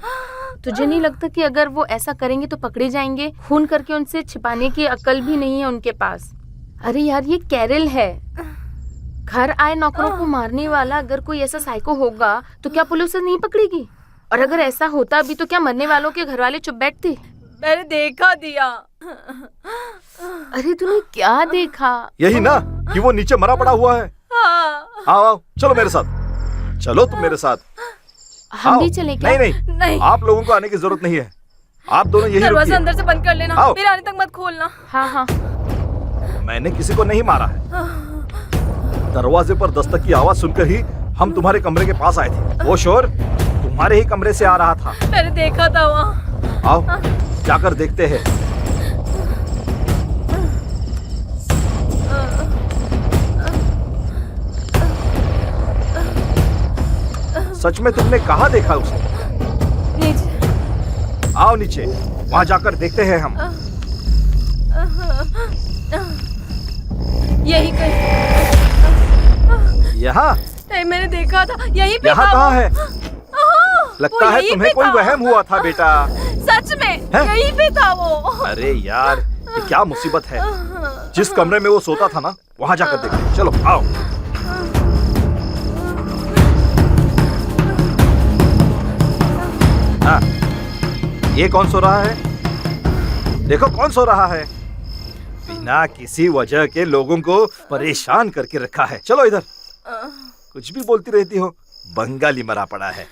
तुझे नहीं लगता कि अगर वो ऐसा करेंगे तो पकड़े जाएंगे? खून करके उनसे छिपाने की अकल भी नहीं है उनके पास। अरे यार, ये कैरल है। घर आए नौकरों को मारने वाला अगर कोई ऐसा साइको होगा तो क्या पुलिस उसे नहीं पकड़ेगी? और अगर ऐसा होता भी तो क्या मरने वालों के घर वाले चुप बैठते? मैंने देखा दिया। अरे तूने क्या देखा? यही ना कि वो नीचे मरा पड़ा हुआ है। हाँ। आओ आओ, चलो मेरे साथ, चलो तुम मेरे साथ। हम आओ। भी चले क्या? नहीं नहीं, नहीं, आप लोगों को आने की जरूरत नहीं है। आप दोनों यही दरवाजा रुकिए। अंदर से बंद कर लेना। आओ। मेरे आने तक मत खोलना। हाँ हाँ। मैंने किसी को नहीं मारा है। दरवाजे पर दस्तक की आवाज सुनकर ही हम तुम्हारे कमरे के पास आए थे। वो शोर तुम्हारे ही कमरे से आ रहा था। मैंने देखा था वहाँ। आओ जाकर देखते हैं। सच में तुमने कहाँ देखा उसे? नीचे। आओ नीचे, वहाँ जाकर देखते हैं हम। यही कहीं। यहाँ मैंने देखा था, यहीं पे यहाँ था कहाँ वो। है? वो लगता है यहीं तुम्हें पे कोई था। वहम हुआ था बेटा। सच में हैं? यहीं पे था वो। अरे यार, ये क्या मुसीबत है। जिस कमरे में वो सोता था ना, वहां जाकर देखते हैं। चलो आओ। हाँ, ये कौन सो रहा है? देखो कौन सो रहा है। बिना किसी वजह के लोगों को परेशान करके रखा है। चलो इधर। कुछ भी बोलती रहती हो, बंगाली मरा पड़ा है।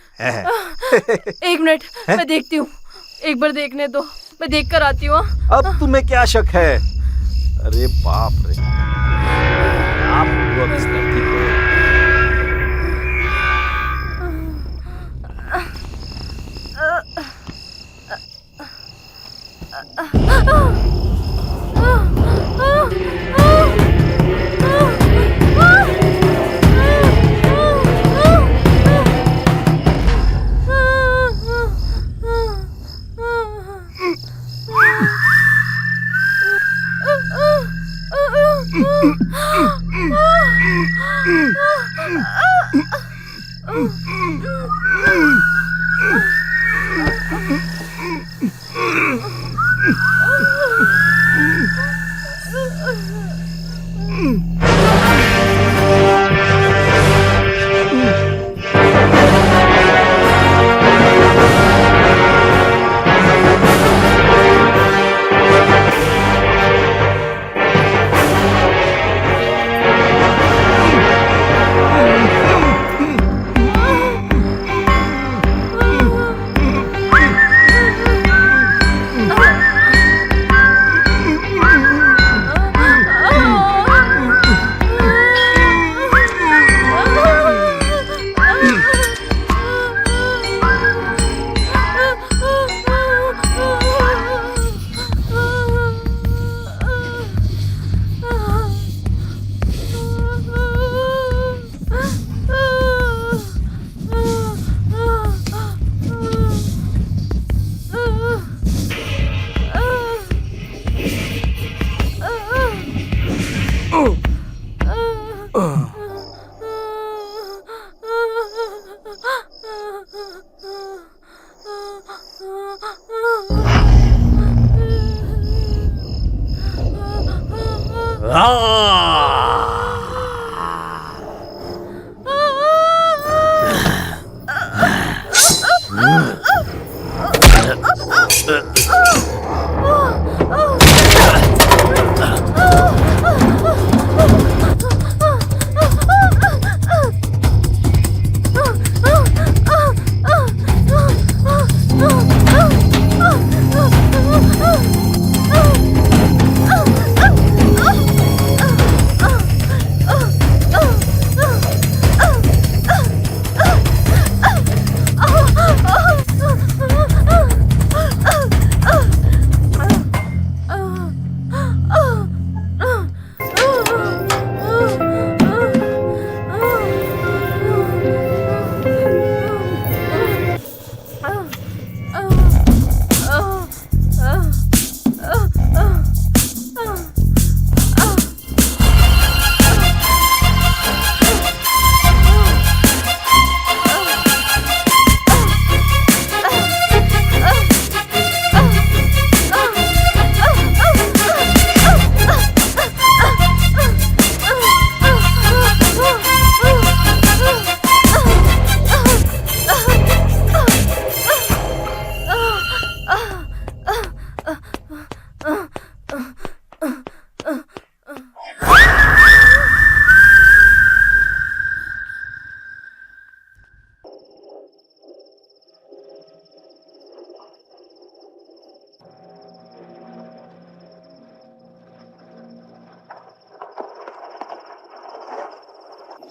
एक मिनट, मैं देखती हूँ। एक बार देखने दो, मैं देख कर आती हूँ। अब तुम्हें क्या शक है? अरे बाप रे, आप हुआ किस लड़की को?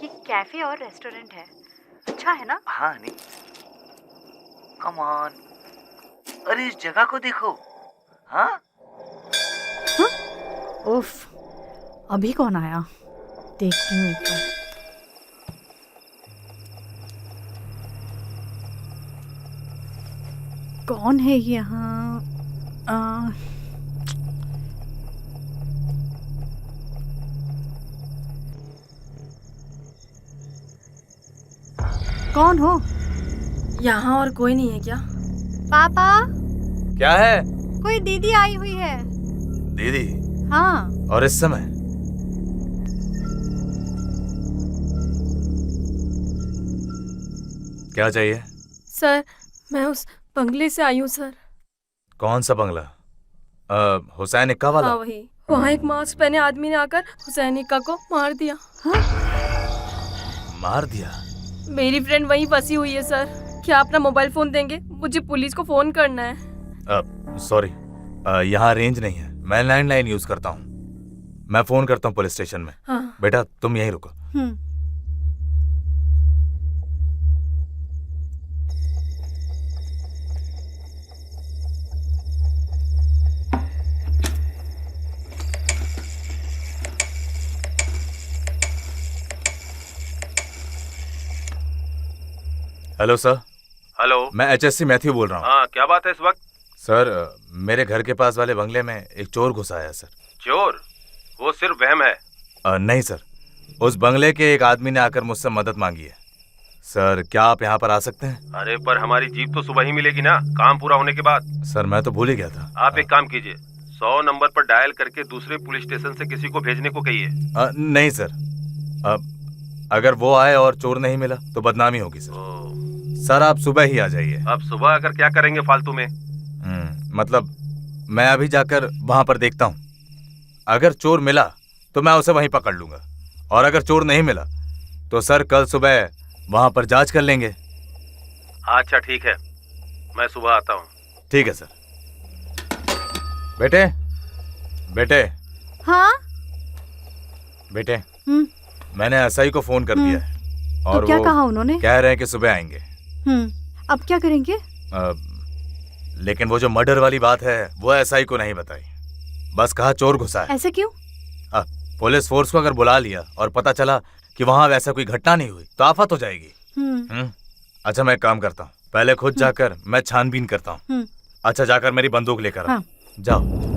ये कैफे और रेस्टोरेंट है, अच्छा है ना? हाँ नहीं, कम ऑन, अरे इस जगह को देखो। हाँ उफ, अभी कौन आया? देखती हूँ एक बार। कौन है यहाँ? कौन हो? यहाँ और कोई नहीं है क्या? पापा, क्या है? कोई दीदी आई हुई है। दीदी? हाँ। और इस समय? क्या चाहिए? सर, मैं उस बंगले से आई हूँ सर। कौन सा बंगला? हुसैन इक्का वाला? हाँ वही। वहाँ एक मास्क पहने आदमी ने आकर हुसैन इक्का को मार दिया। मार दिया? मेरी फ्रेंड वहीं फंसी हुई है सर। क्या अपना मोबाइल फोन देंगे? मुझे पुलिस को फोन करना है। सॉरी, यहाँ रेंज नहीं है। मैं लैंडलाइन यूज करता हूँ। मैं फोन करता हूँ पुलिस स्टेशन में। हाँ। बेटा तुम यहीं रुको। Hello sir. हेलो। मैं HSC मैथ्यू बोल रहा हूँ। हाँ, क्या बात है इस वक्त? सर, मेरे घर के पास वाले बंगले में एक चोर घुसा है सर। चोर? वो सिर्फ वहम है। नहीं सर, उस बंगले के एक आदमी ने आकर मुझसे मदद मांगी है। सर, क्या आप यहाँ पर आ सकते हैं? अरे पर हमारी जीप तो सुबह ही मिलेगी ना, काम पूरा होने के बाद। सर मैं तो भूल ही गया था। आप एक काम कीजिए, 100 नंबर पर डायल करके दूसरे पुलिस स्टेशन से किसी को भेजने को कहिए। नहीं सर, अगर वो आए और चोर नहीं मिला तो बदनामी होगी सर। सर आप सुबह ही आ जाइए। अब सुबह आकर क्या करेंगे फालतू में? मतलब मैं अभी जाकर वहां पर देखता हूँ। अगर चोर मिला तो मैं उसे वहीं पकड़ लूंगा, और अगर चोर नहीं मिला तो सर कल सुबह वहां पर जांच कर लेंगे। अच्छा ठीक है, मैं सुबह आता हूँ। ठीक है सर। बेटे, बेटे, हाँ? बेटे, मैंने SI को फोन कर दिया है और तो क्या वो कहा उन्होंने? कह रहे हैं कि सुबह आएंगे। अब क्या करेंगे? लेकिन वो जो मर्डर वाली बात है वो SI को नहीं बताई, बस कहा चोर घुसा है। ऐसे क्यों? पुलिस फोर्स को अगर बुला लिया और पता चला कि वहां वैसा कोई घटना नहीं हुई तो आफत हो जाएगी। अच्छा मैं एक काम करता हूँ, पहले खुद जाकर मैं छानबीन करता हूँ। अच्छा जाकर मेरी बंदूक लेकर आओ। जाओ।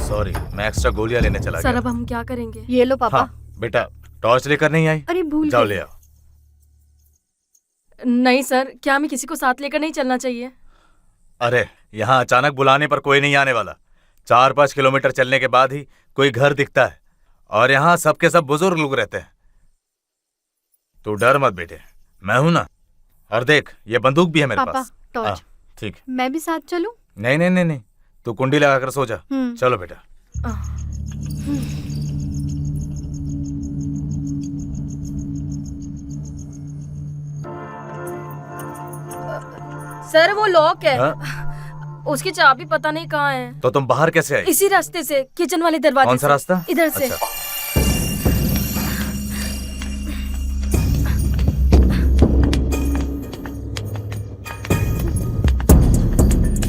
सॉरी, मैं एक्स्ट्रा गोलियां लेने चला सर गया। अब हम क्या करेंगे? ये लो पापा। हाँ, बेटा टॉर्च लेकर नहीं आई? अरे भूल जाओ गई। ले आओ। नहीं सर, क्या हमें किसी को साथ लेकर नहीं चलना चाहिए? अरे यहाँ अचानक बुलाने पर कोई नहीं आने वाला। 4-5 किलोमीटर चलने के बाद ही कोई घर दिखता है, और यहाँ सबके सब बुजुर्ग लोग रहते हैं। तू डर मत बेटे, मैं हूं ना। और देख ये बंदूक भी है मेरे पापा, पास। टॉर्च। ठीक। मैं भी साथ चलूं? नहीं नहीं नहीं नहीं, तू कुंडी लगाकर सो जा। चलो बेटा। सर वो लॉक है। हाँ? उसकी चाबी पता नहीं कहाँ है। तो तुम बाहर कैसे आई? इसी रास्ते से, किचन वाले दरवाजे कौन सा से। रास्ता? इधर से। अच्छा।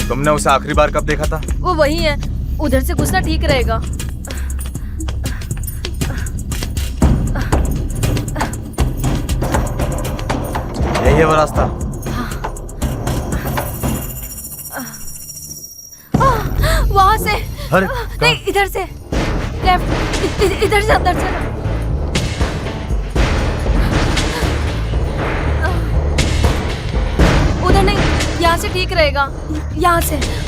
तुमने उसे आखिरी बार कब देखा था? वो वही है, उधर से घुसना ठीक रहेगा। यही है वो रास्ता। वहाँ से। अरे नहीं, इधर से लेफ्ट, इधर से अंदर चला। उधर नहीं, यहाँ से ठीक रहेगा। यहाँ से।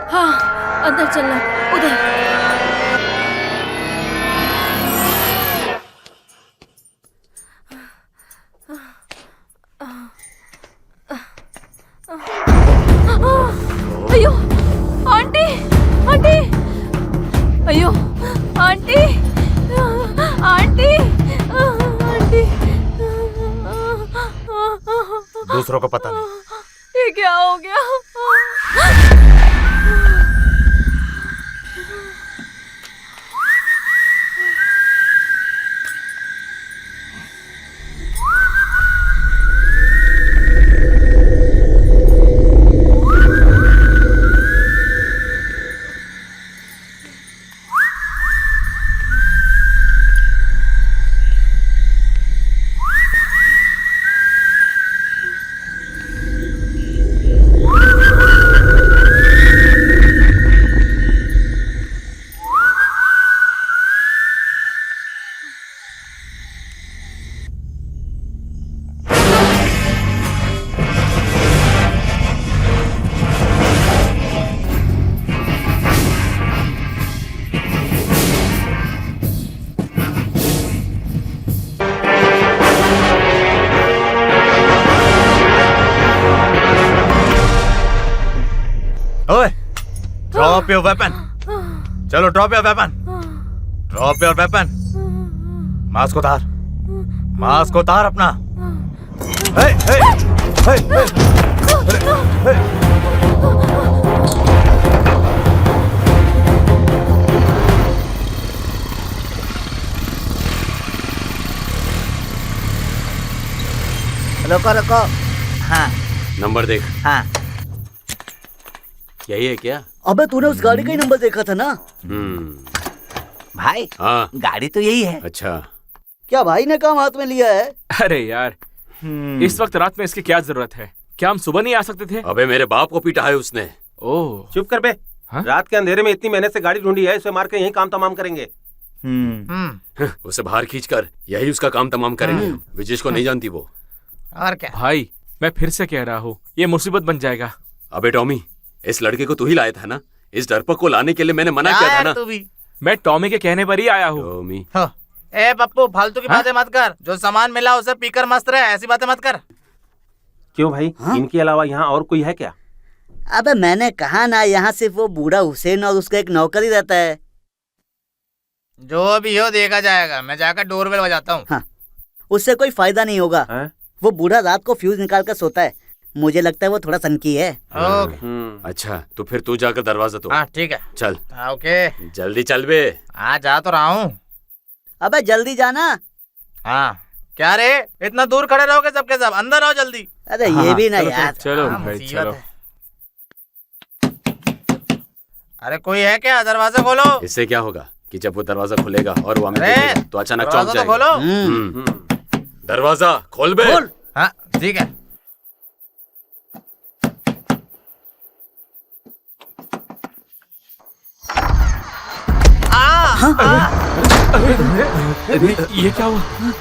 हाँ, अंदर चलना, उधर। को पता नहीं। ये क्या हो गया? ओए, ड्रॉप योर वेपन। चलो drop your weapon. Drop your weapon. Mask उतार। मास्क उतार अपना। हे, हे, हे, हे, हे। रुको रुको। हाँ नंबर देख। हाँ। यही है क्या? अबे तूने उस गाड़ी का ही नंबर देखा था ना? भाई हाँ गाड़ी तो यही है। अच्छा। क्या भाई ने काम हाथ में लिया है? अरे यार, इस वक्त रात में इसकी क्या जरूरत है? क्या हम सुबह नहीं आ सकते थे? अबे मेरे बाप को पीटा है उसने। ओह, चुप कर बे। हाँ? रात के अंधेरे में इतनी मेहनत से गाड़ी ढूंढी है, इसे मार के यही काम तमाम करेंगे। उसे बाहर खींचकर यही उसका काम तमाम करेंगे। विजेश को नहीं जानती वो। और क्या? भाई मैं फिर से कह रहा हूँ, ये मुसीबत बन जाएगा। अबे टॉमी, इस लड़के को तू ही लाया था ना? इस डरपोक को लाने के लिए मैंने मना किया था ना? तू भी। मैं टॉमी के कहने पर ही आया हूँ। टॉमी, ए पप्पू, फालतू की बातें मत कर। जो सामान मिला उसे पीकर मस्त रहे, ऐसी बातें मत कर। क्यों भाई? इनके अलावा यहाँ और कोई है क्या? अबे मैंने कहा ना, यहाँ सिर्फ वो बूढ़ा हुसैन और उसका एक नौकर ही रहता है। जो भी हो देखा जाएगा। मैं जाकर डोरबेल बजाता हूँ। हाँ, उससे कोई फायदा नहीं होगा। वो बूढ़ा रात को फ्यूज निकाल कर सोता है। मुझे लगता है वो थोड़ा सनकी है। ओके। अच्छा तो फिर तू जाकर दरवाजा तो। हाँ ठीक है। चल। ओके। जल्दी चल बे। हाँ जा तो रहा हूँ। अबे जल्दी जाना। हाँ क्या रे, इतना दूर खड़े रहोगे सबके सब? अंदर आओ जल्दी। अरे ये भी ना यार। चलो हाँ, भाई मुसीबत चलो। है। अरे कोई है क्या? दरवाजा खोलो। इससे क्या होगा कि जब वो दरवाजा खुलेगा और वो हमें अरे, देखेगा तो अचानक चौंक दरवाजा तो जाएगा। खोलो। दरवाजा खोल बे। खोल। हाँ ठीक है। ये क्या हुआ?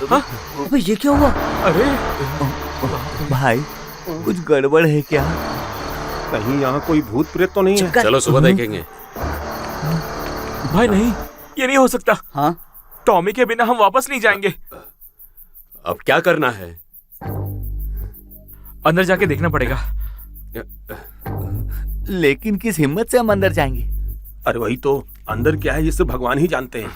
हाँ? अबे ये क्या हुआ? अरे भाई कुछ गड़बड़ है क्या? कहीं यहाँ कोई भूत प्रेत तो नहीं है? चलो सुबह देखेंगे। भाई नहीं, ये नहीं हो सकता। हाँ? टॉमी के बिना हम वापस नहीं जाएंगे। अब क्या करना है? अंदर जाके देखना पड़ेगा। लेकिन किस हिम्मत से हम अंदर जाएंगे? अरे वही तो, अंदर क्या है ये सिर्फ भगवान ही जानते हैं।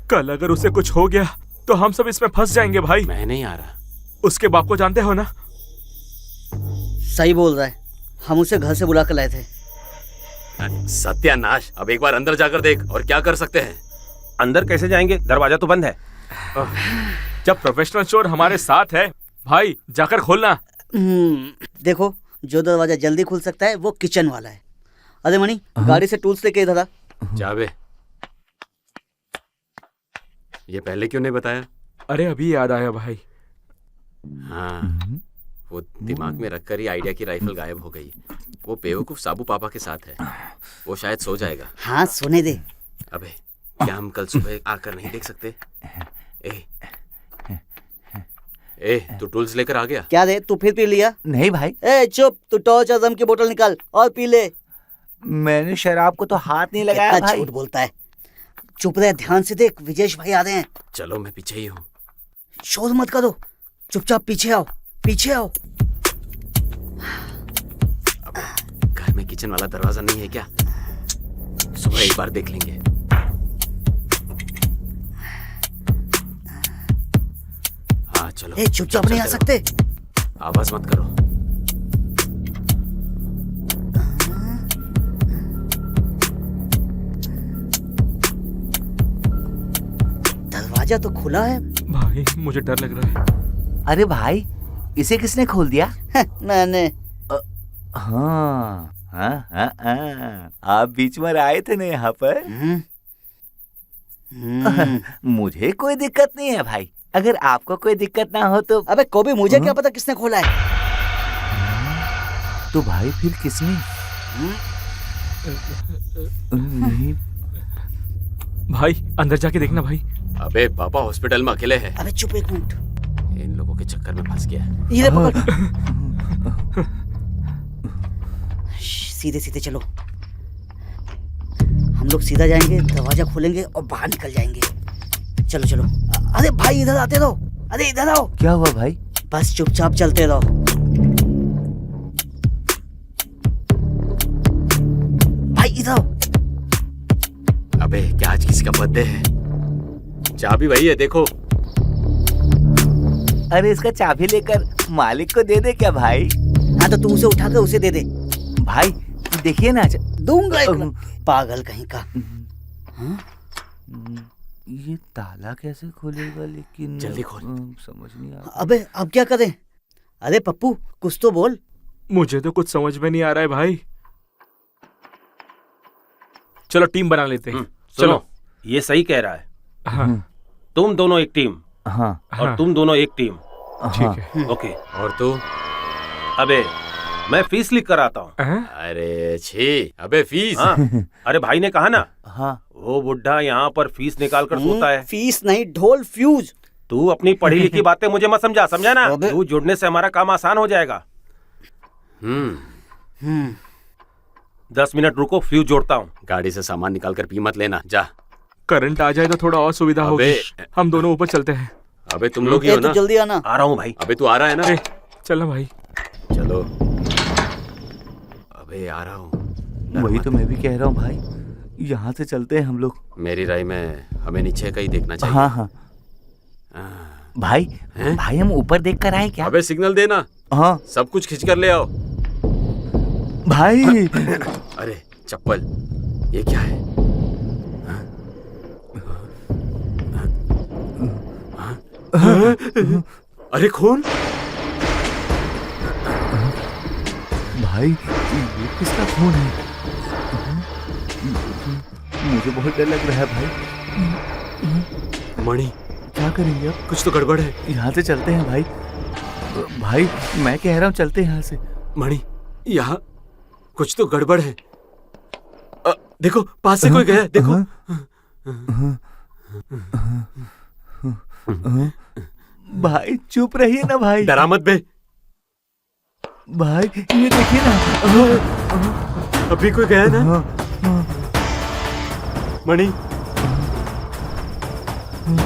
कल अगर उसे कुछ हो गया तो हम सब इसमें फंस जाएंगे भाई। मैं नहीं आ रहा। उसके बाप को जानते हो ना? सही बोल रहा है, हम उसे घर से बुला कर लाए थे। सत्यानाश, अब एक बार अंदर जाकर देख। और क्या कर सकते हैं? अंदर कैसे जाएंगे? दरवाजा तो बंद है। जब प्रोफेशनल चोर हमारे साथ है भाई, जाकर खोलना। देखो, जो दरवाजा जल्दी खुल सकता है वो किचन वाला है। अरे मणि, गाड़ी से टूल्स लेके इधर आ। जा बे। ये पहले क्यों नहीं बताया? अरे अभी याद आया भाई। हाँ, वो दिमाग में रखकर ही आइडिया की राइफल गायब हो गई। वो बेवकूफ साबू पापा के साथ है। वो शायद सो जाएगा। हाँ सोने दे। अबे क्या हम कल सुबह आकर नहीं देख सकते? ए तू टूल्स लेकर आ गया? क्या रे, तू फिर पी लिया? नहीं भाई, ए चुप, तू टॉर्च और रम की बोतल निकाल और पी ले। मैंने शराब को तो हाथ नहीं लगाया कितना भाई। झूठ बोलता है। चुप रहे, ध्यान से देख, विजेश भाई आ रहे हैं। चलो मैं पीछे ही हूँ। शोर मत करो, चुपचाप पीछे आओ, पीछे आओ। घर में किचन वाला दरवाजा नहीं है क्या? सुबह एक बार देख लेंगे। हाँ चलो। ए चुपचाप नहीं आ सकते। आवाज मत करो। दरवाजा तो खुला है। भाई मुझे डर लग रहा है। अरे भाई, इसे किसने खोल दिया? मैंने। हाँ हाँ हाँ हाँ, आप बीच में आए थे ना यहाँ पर। मुझे कोई दिक्कत नहीं है भाई, अगर आपको कोई दिक्कत ना हो तो। अबे कोबी, मुझे क्या पता किसने खोला है। तो भाई फिर किसने? नहीं भाई अंदर जाके देखना भाई। अबे पापा हॉस्पिटल में अकेले हैं। अबे चुप एक मिनट। इन लोगों के चक्कर में फंस गया है। इधर पकड़। सीधे सीधे चलो। हम लोग सीधा जाएंगे, दरवाजा खोलेंगे और बाहर निकल जाएंगे। चलो चलो। अरे भाई इधर आते रहो। अरे इधर आओ। क्या हुआ भाई? बस चुपचाप चलते रहो। भाई इधर आओ। अबे क्या आज किसी का बर्थडे है? चाबी वही है, देखो। अरे इसका चाबी लेकर मालिक को दे दे क्या भाई? हाँ तो तू उसे उठाकर उसे दे दे। भाई देखिए ना। दूंगा पागल कहीं का। ये ताला कैसे खोलेगा? लेकिन जल्दी खोल। समझ नहीं आ रहा। अबे अब क्या करें? अरे पप्पू कुछ तो बोल। मुझे तो कुछ समझ में नहीं आ रहा है भाई। चलो टीम बना लेते हैं। सुनो, ये सही कह रहा है। हाँ तुम दोनों एक टीम हाँ और तुम दोनों एक टीम। ठीक है। ओके। और तू? अबे मैं फीस लिख कर आता हूँ। हाँ? अरे छी, अबे फीस। हाँ, अरे भाई ने कहा ना, हाँ वो बुढ़ा यहाँ पर फीस निकाल कर सोता है। फीस नहीं, ढोल फ्यूज। तू अपनी पढ़ी लिखी बातें मुझे मत समझा, समझा ना? तू जुड़ने से हमारा काम आसान हो जाएगा। 10 मिनट रुको, फ्यूज जोड़ता हूँ। गाड़ी से सामान निकाल कर पी मत लेना, जा। करंट आ जाए तो थोड़ा और सुविधा होगी। हम दोनों ऊपर चलते हैं। अबे तुम लोग ही हो ना? जल्दी आना। आ रहा हूँ भाई। अबे तू आ रहा है ना? चलना भाई। चलो। अबे आ रहा हूँ। वही तो मैं भी कह रहा हूँ भाई, यहाँ से चलते हैं हम लोग। मेरी राय में हमें नीचे का ही देखना चाहिए। हाँ हाँ भाई। भाई हम ऊपर देख कर आए क्या? अबे सिग्नल देना। हाँ सब कुछ खींच कर ले आओ। भाई। अरे चप्पल, ये क्या है? अरे खून। भाई ये किसका खून है? मुझे बहुत डर लग रहा है भाई। मणि, क्या करेंगे अब? कुछ तो गड़बड़ है। यहाँ से चलते हैं भाई। भाई मैं कह रहा हूँ चलते हैं यहाँ से। मणि, यहाँ कुछ तो गड़बड़ है। देखो पास से कोई गया है, देखो। भाई चुप रहिए ना भाई। डरा मत बे। भाई ये देखिए ना। अभी कोई गया ना? मणि,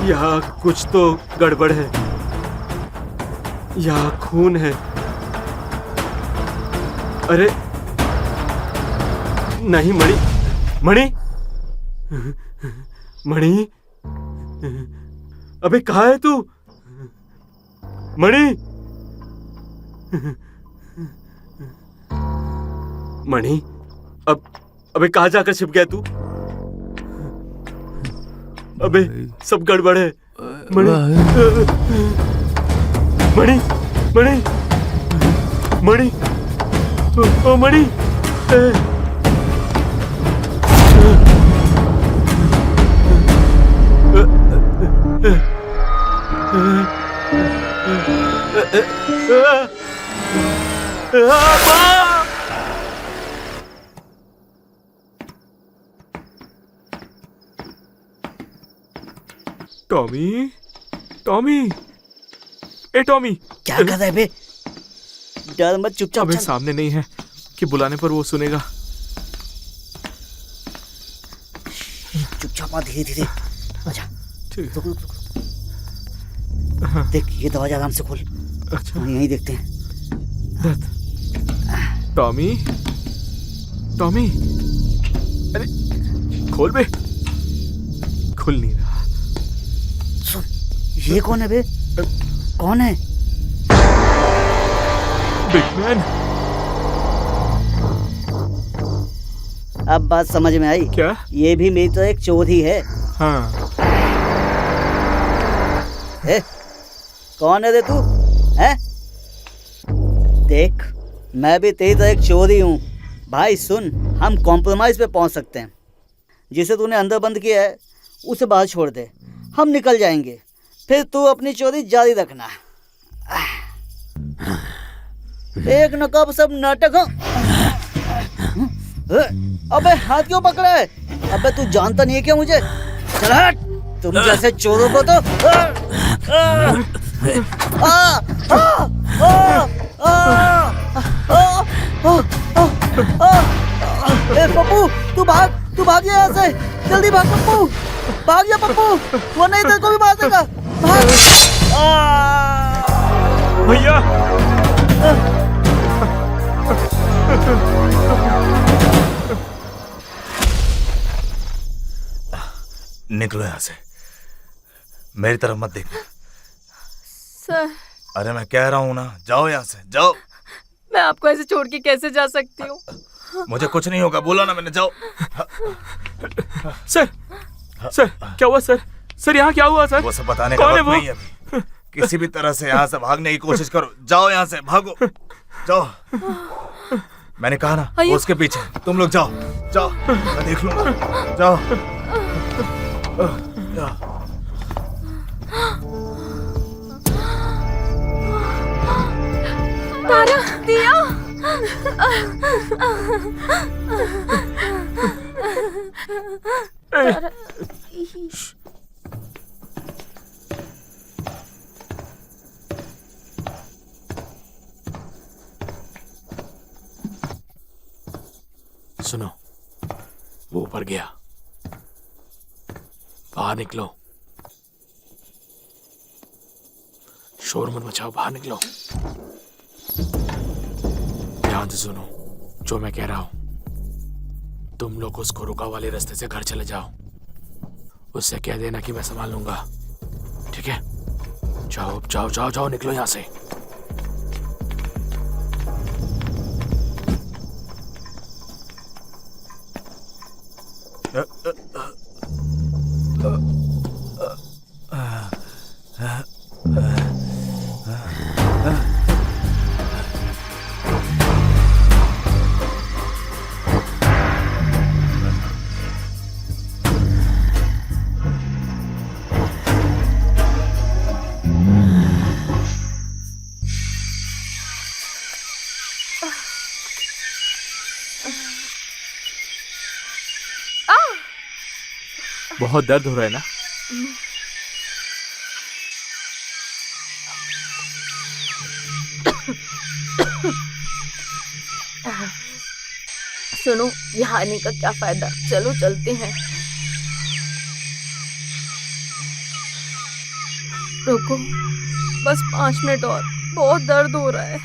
यहाँ कुछ तो गड़बड़ है। यहाँ खून है। अरे नहीं मणि, मणि, मणि, अबे कहाँ है तू? मणि, मणि, अबे कहाँ जाकर छिप गया तू? अबे सब गड़बड़ है। मणि, मणि, मणि, मणि, ओ मणि। टॉमी, टॉमी, ए टॉमी। क्या कर रहा है बे? डर मत, चुपचाप अबे चल। सामने नहीं है कि बुलाने पर वो सुनेगा। चुपचाप आ, धीरे धीरे। अच्छा ठीक। रुक रुक रुक। देख ये दरवाजा आराम से खोल। अच्छा यहीं देखते हैं। टॉमी, टॉमी, अरे खोल बे। खुल नहीं रहा। सुन, ये कौन है बे? कौन है? बिग मैन, अब बात समझ में आई? क्या? ये भी मेरी तो एक चोरी है। हाँ। कौन है रे तू? हैं? देख, मैं भी तेरी तरह एक चोरी हूँ। भाई सुन, हम कॉम्प्रोमाइज पे पहुँच सकते हैं। जिसे तूने अंदर बंद किया है उसे बाहर छोड़ दे, हम निकल जाएंगे। फिर तू अपनी चोरी जारी रखना। एक नकाब सब नाटक हो। अबे हाथ क्यों पकड़ा है? अबे तू जानता नहीं है क्या मुझे? चल हट, तुम जैसे चोरों को तो पप्पू, तू भाग यहाँ से, जल्दी भाग पप्पू, भाग जा पप्पू, वरना इधर को भी मार देगा। भाग। भैया, निकलो यहाँ से, मेरी तरफ मत देखना। सर, अरे मैं कह रहा हूँ ना, जाओ यहाँ से, जाओ। मैं आपको ऐसे छोड़ के कैसे जा सकती हूँ? मुझे कुछ नहीं होगा, बोला ना मैंने, जाओ। सर, सर क्या हुआ सर? सर यहाँ क्या हुआ सर? वो सब बताने का वक्त नहीं है अभी। किसी भी तरह से यहाँ से भागने की कोशिश करो, जाओ यहाँ से, भागो, जाओ। मैंने कहा ना, वो उसके पीछे, तुम लोग जाओ, जाओ, मैं देख लूंगा, जाओ, जाओ। तारा, दिया। सुनो, वो ऊपर गया, बाहर निकलो, शोर मत मचाओ, बाहर निकलो। ध्यान से सुनो जो मैं कह रहा हूं। तुम लोग उसको रुका वाले रास्ते से घर चले जाओ, उससे कह देना कि मैं संभाल लूंगा, ठीक है? जाओ जाओ जाओ जाओ, निकलो यहां से। बहुत दर्द हो रहा है ना? सुनो, यहाँ आने का क्या फायदा? चलो चलते हैं। रुको, बस 5 मिनट और, बहुत दर्द हो रहा है।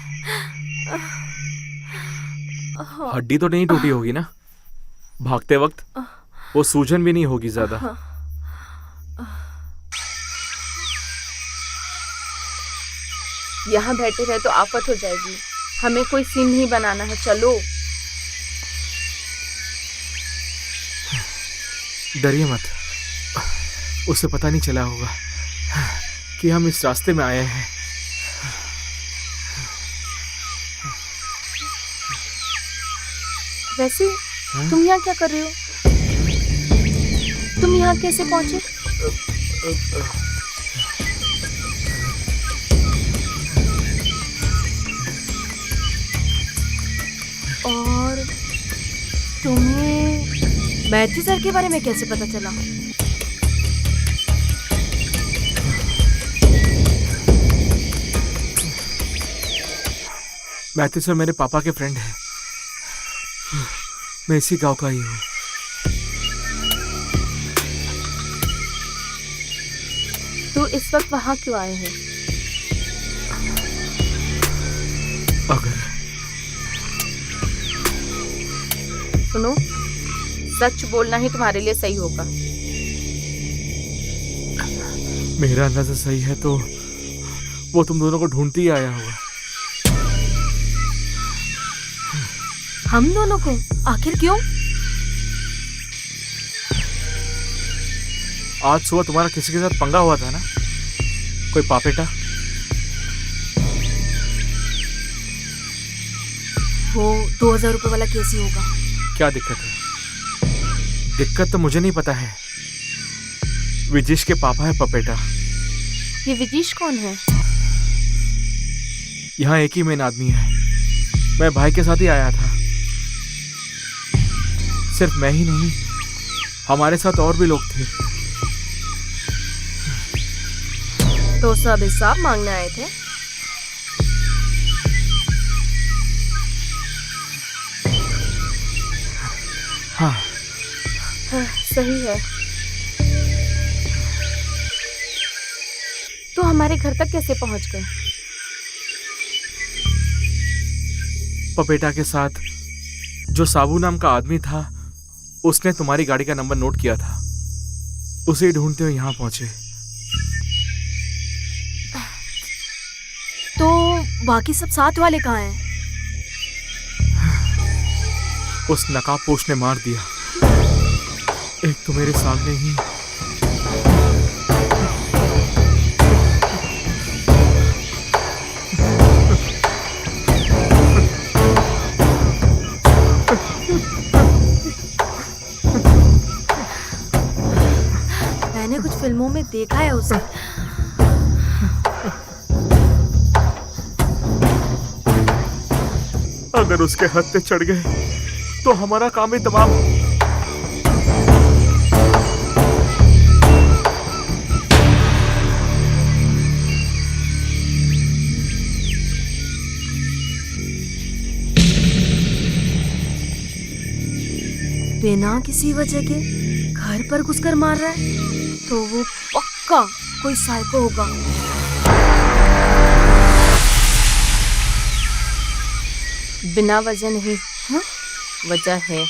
हड्डी तो नहीं टूटी होगी ना? भागते वक्त वो सूजन भी नहीं होगी ज्यादा। यहाँ बैठे रहे तो आफत हो जाएगी। हमें कोई सीन नहीं बनाना है, चलो। डरिए मत, उसे पता नहीं चला होगा कि हम इस रास्ते में आए हैं। वैसे तुम यहाँ क्या कर रहे हो? तुम यहाँ कैसे पहुंचे? और तुम्हें मैथ्यू सर के बारे में कैसे पता चला? मैथ्यू सर मेरे पापा के फ्रेंड हैं। मैं इसी गांव का ही हूँ। तो इस वक्त वहां क्यों आए हैं? अगर सुनो, सच बोलना ही तुम्हारे लिए सही होगा। मेरा अंदाजा सही है तो वो तुम दोनों को ढूंढती ही आया होगा। हम दोनों को? आखिर क्यों? आज सुबह तुम्हारा किसी के साथ पंगा हुआ था ना, कोई पापेटा? वो 2000 रुपए वाला केस ही होगा। क्या दिक्कत है? दिक्कत तो मुझे नहीं पता है, विजिश के पापा है पपेटा। ये विजिश कौन है? यहाँ एक ही मेन आदमी है, मैं भाई के साथ ही आया था। सिर्फ मैं ही नहीं, हमारे साथ और भी लोग थे। तो सब हिसाब मांगने आए थे? हाँ। सही है। तो हमारे घर तक कैसे पहुंच गए? पपेटा के साथ जो साबू नाम का आदमी था, उसने तुम्हारी गाड़ी का नंबर नोट किया था, उसे ढूंढते हुए यहाँ पहुंचे। तो बाकी सब साथ वाले कहाँ हैं? उस नकाबपोश ने मार दिया, एक तो मेरे सामने ही। मैंने कुछ फिल्मों में देखा है उसे। अगर उसके हत्थे चढ़ गए तो हमारा काम ही तमाम। बिना किसी वजह के घर पर घुसकर मार रहा है, तो वो पक्का कोई साइको होगा। बिना वजह नहीं, हाँ? वजह है।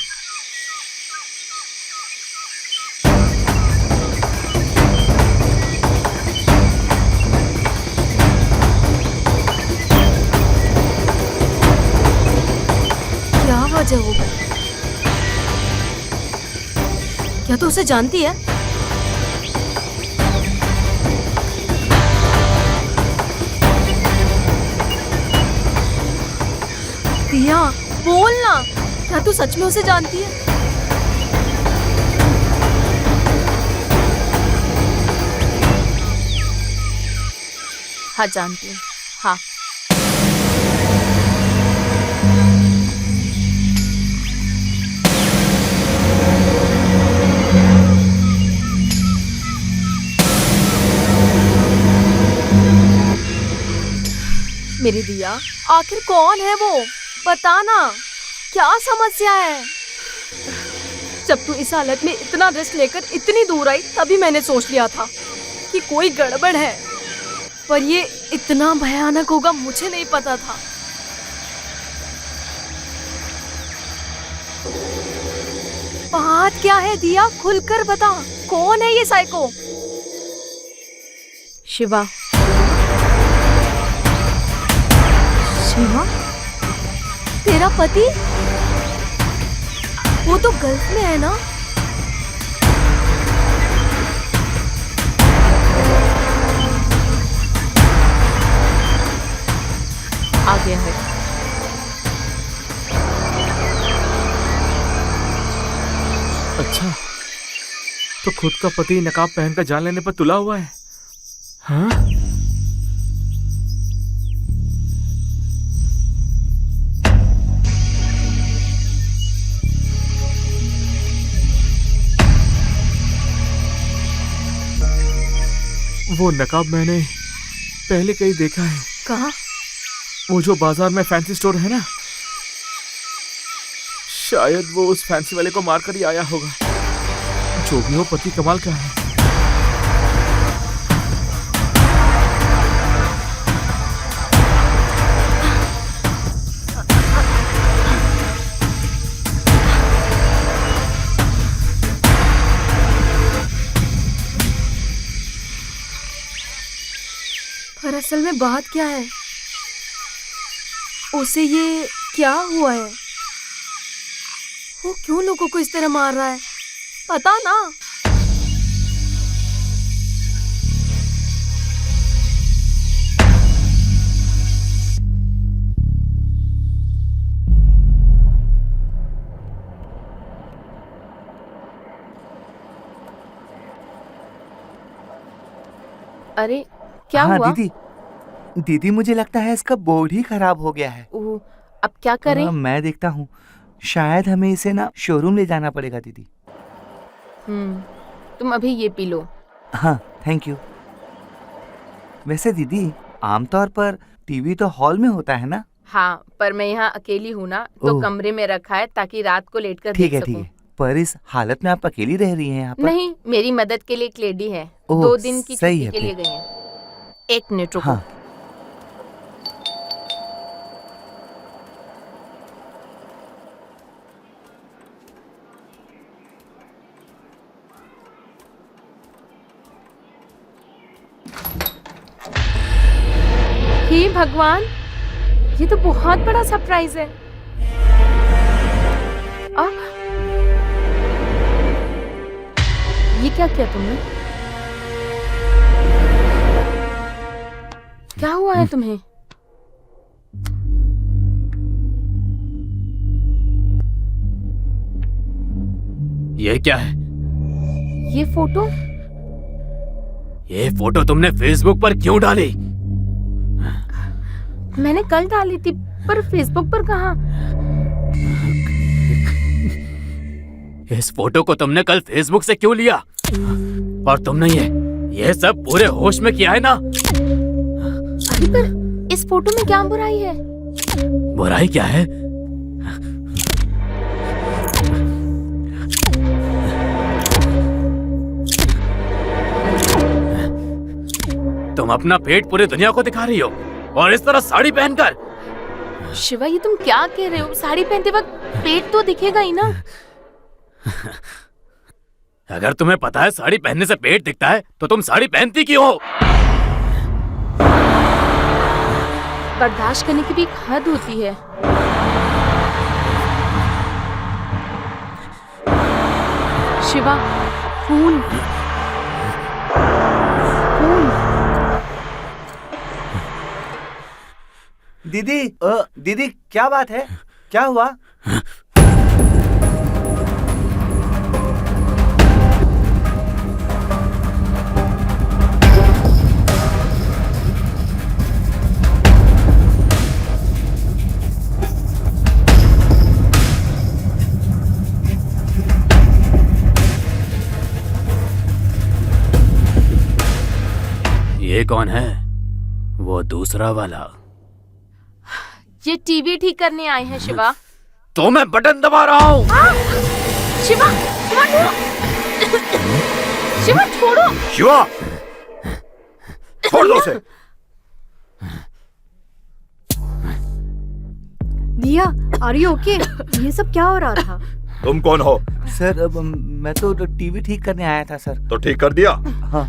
क्या वजह होगा? क्या तो उसे जानती है? दिया, बोल ना, क्या तू सच में उसे जानती है? हाँ जानती हूँ, हाँ। मेरी दिया, आखिर कौन है वो? बता ना, क्या समस्या है? जब तू इस हालत में इतना रिस्क लेकर इतनी दूर आई, तभी मैंने सोच लिया था कि कोई गड़बड़ है, पर ये इतना भयानक होगा मुझे नहीं पता था। बात क्या है दिया, खुलकर बता, कौन है ये साइको? शिवा। शिवा? तेरा पति? वो तो गल्फ में है ना? आ गया है। अच्छा, तो खुद का पति नकाब पहनकर जान लेने पर तुला हुआ है? हाँ? वो नकाब मैंने पहले कहीं देखा है। कहाँ? वो जो बाजार में फैंसी स्टोर है ना, शायद वो उस फैंसी वाले को मारकर ही आया होगा। जो भी हो, पति कमाल का है। पर असल में बात क्या है? उसे ये क्या हुआ है? वो क्यों लोगों को इस तरह मार रहा है, पता ना। अरे क्या हाँ हुआ? दीदी मुझे लगता है इसका बोर्ड ही खराब हो गया है। ओह, अब क्या करें? मैं देखता हूँ, शायद हमें इसे ना शोरूम ले जाना पड़ेगा दीदी। तुम अभी ये पी लो। हाँ थैंक यू। वैसे दीदी आमतौर पर टीवी तो हॉल में होता है ना? हाँ, पर मैं यहाँ अकेली हूँ ना, तो ओह। कमरे में रखा है ताकि रात को लेट कर ठीक देख है ठीक सकूं। है, पर इस हालत में आप अकेली रह रही हैं यहाँ पर? नहीं, मेरी मदद के लिए एक लेडी है। ओह, 2 दिन की सही छुट्टी है के लिए फिर। गई है। 1 मिनट रुको। हाँ हे भगवान, ये तो बहुत बड़ा सरप्राइज है। ये क्या किया तुमने? क्या हुआ है तुम्हें? ये क्या है? ये फोटो? ये फोटो तुमने फेसबुक पर क्यों डाली? मैंने कल डाली थी, पर फेसबुक पर कहाँ? इस फोटो को तुमने कल फेसबुक से क्यों लिया? और तुमने ये सब पूरे होश में किया है ना? अरे पर इस फोटो में क्या बुराई है? बुराई क्या है? तुम अपना पेट पूरी दुनिया को दिखा रही हो, और इस तरह साड़ी पहनकर। शिवा, ये तुम क्या कह रहे हो? साड़ी पहनते वक्त पेट तो दिखेगा ही ना। अगर तुम्हें पता है साड़ी पहनने से पेट दिखता है, तो तुम साड़ी पहनती क्यों हो? बर्दाश्त करने की भी एक हद होती है। शिवा, खून खून। दीदी क्या बात है, क्या हुआ? ये कौन है? वो दूसरा वाला। ये टीवी ठीक करने आए हैं शिवा। तो मैं बटन दबा रहा हूँ। शिवा, शिवा छोड़ो। शिवा, छोड़ दो उसे। दिया, आर यू ओके? ये सब क्या हो रहा था? तुम कौन हो? सर मैं तो टीवी ठीक करने आया था सर। तो ठीक कर दिया? हाँ।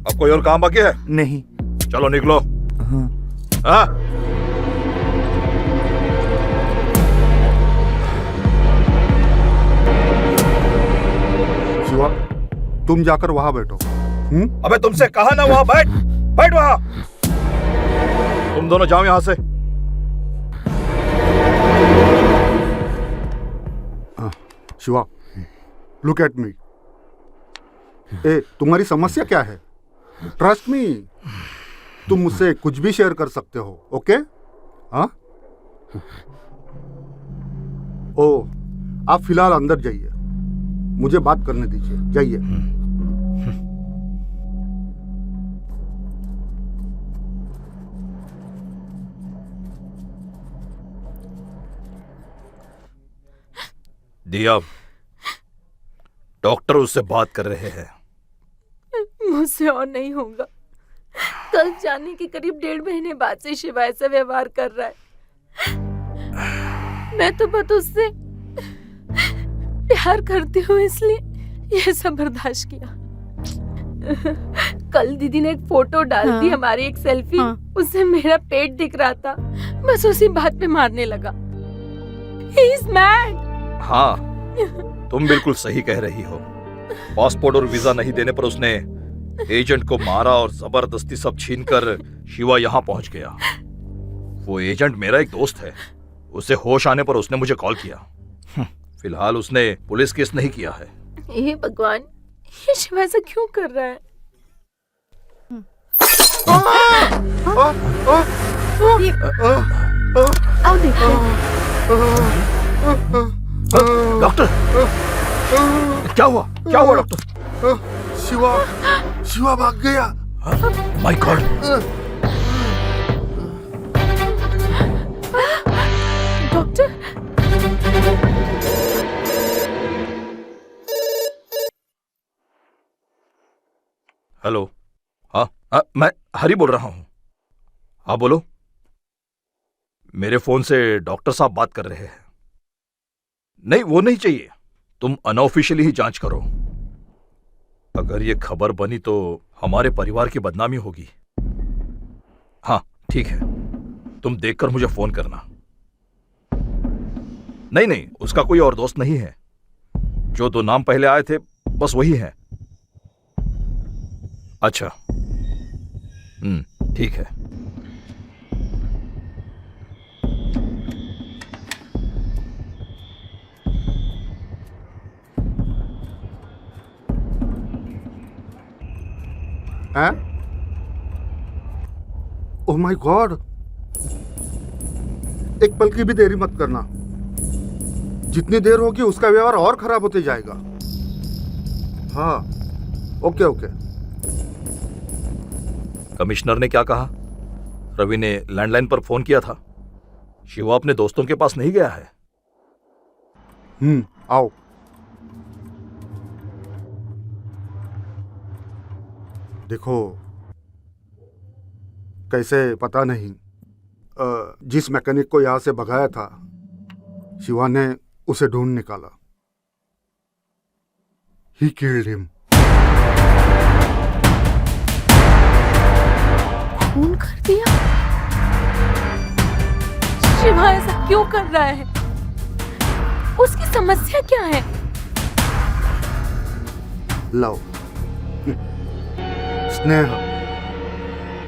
अब कोई और काम बाकी है? नहीं। चलो निकलो। हाँ। हाँ? शिवा, तुम जाकर वहां बैठो। अबे तुमसे कहा ना वहां बैठ, बैठ वहां। तुम दोनों जाओ यहां से। Shiva, look at me. ए, तुम्हारी समस्या क्या है? ट्रस्ट मी, तुम मुझसे कुछ भी शेयर कर सकते हो, ओके? हाँ? ओ, आप फिलहाल अंदर जाइए, मुझे बात करने दीजिए, जाइए। दिया, डॉक्टर उससे बात कर रहे हैं। मुझसे और नहीं होगा। कल जाने के करीब 1.5 महीने बाद से शिवा ऐसा व्यवहार कर रहा है। मैं तो बस उससे प्यार करती हूँ, इसलिए ये सब बर्दाश्त किया। कल दीदी ने एक फोटो डाल दी, हमारी एक सेल्फी। उससे मेरा पेट दिख रहा था, बस उसी बात पे मारने लगा। He is mad। हाँ, तुम बिल्कुल सही कह रही हो। पासपोर्ट और वीजा नहीं देने पर उसने एजेंट को मारा और जबरदस्ती सब छीनकर शिवा यहाँ पहुंच गया। वो एजेंट मेरा एक दोस्त है। उसे होश आने पर उसने मुझे कॉल किया। फिलहाल उसने पुलिस केस नहीं किया है। हे भगवान, ये शिवा ऐसा क्यों कर रहा है? आओ देखो। डॉक्टर, क्या हुआ? क्या हुआ डॉक्टर? शिवा भाग गया। My God. Doctor, hello. हाँ, मैं हरी बोल रहा हूँ। हाँ बोलो। मेरे फोन से डॉक्टर साहब बात कर रहे हैं। नहीं, वो नहीं चाहिए। तुम अनऑफिशियली ही जांच करो। अगर ये खबर बनी तो हमारे परिवार की बदनामी होगी। हाँ ठीक है, तुम देखकर मुझे फोन करना। नहीं नहीं, उसका कोई और दोस्त नहीं है। जो 2 नाम पहले आए थे बस वही है। अच्छा, ठीक है। हैं? ओह माय गॉड, एक पल की भी देरी मत करना। जितनी देर होगी उसका व्यवहार और खराब होते जाएगा। हाँ, ओके ओके। कमिश्नर ने क्या कहा? रवि ने लैंडलाइन पर फोन किया था। शिवा अपने दोस्तों के पास नहीं गया है। आओ। देखो, कैसे पता नहीं, जिस मैकेनिक को यहां से भगाया था शिवा ने उसे ढूंढ निकाला। He killed him. खून कर दिया? शिवा ऐसा क्यों कर रहा है? उसकी समस्या क्या है? लव, स्नेह,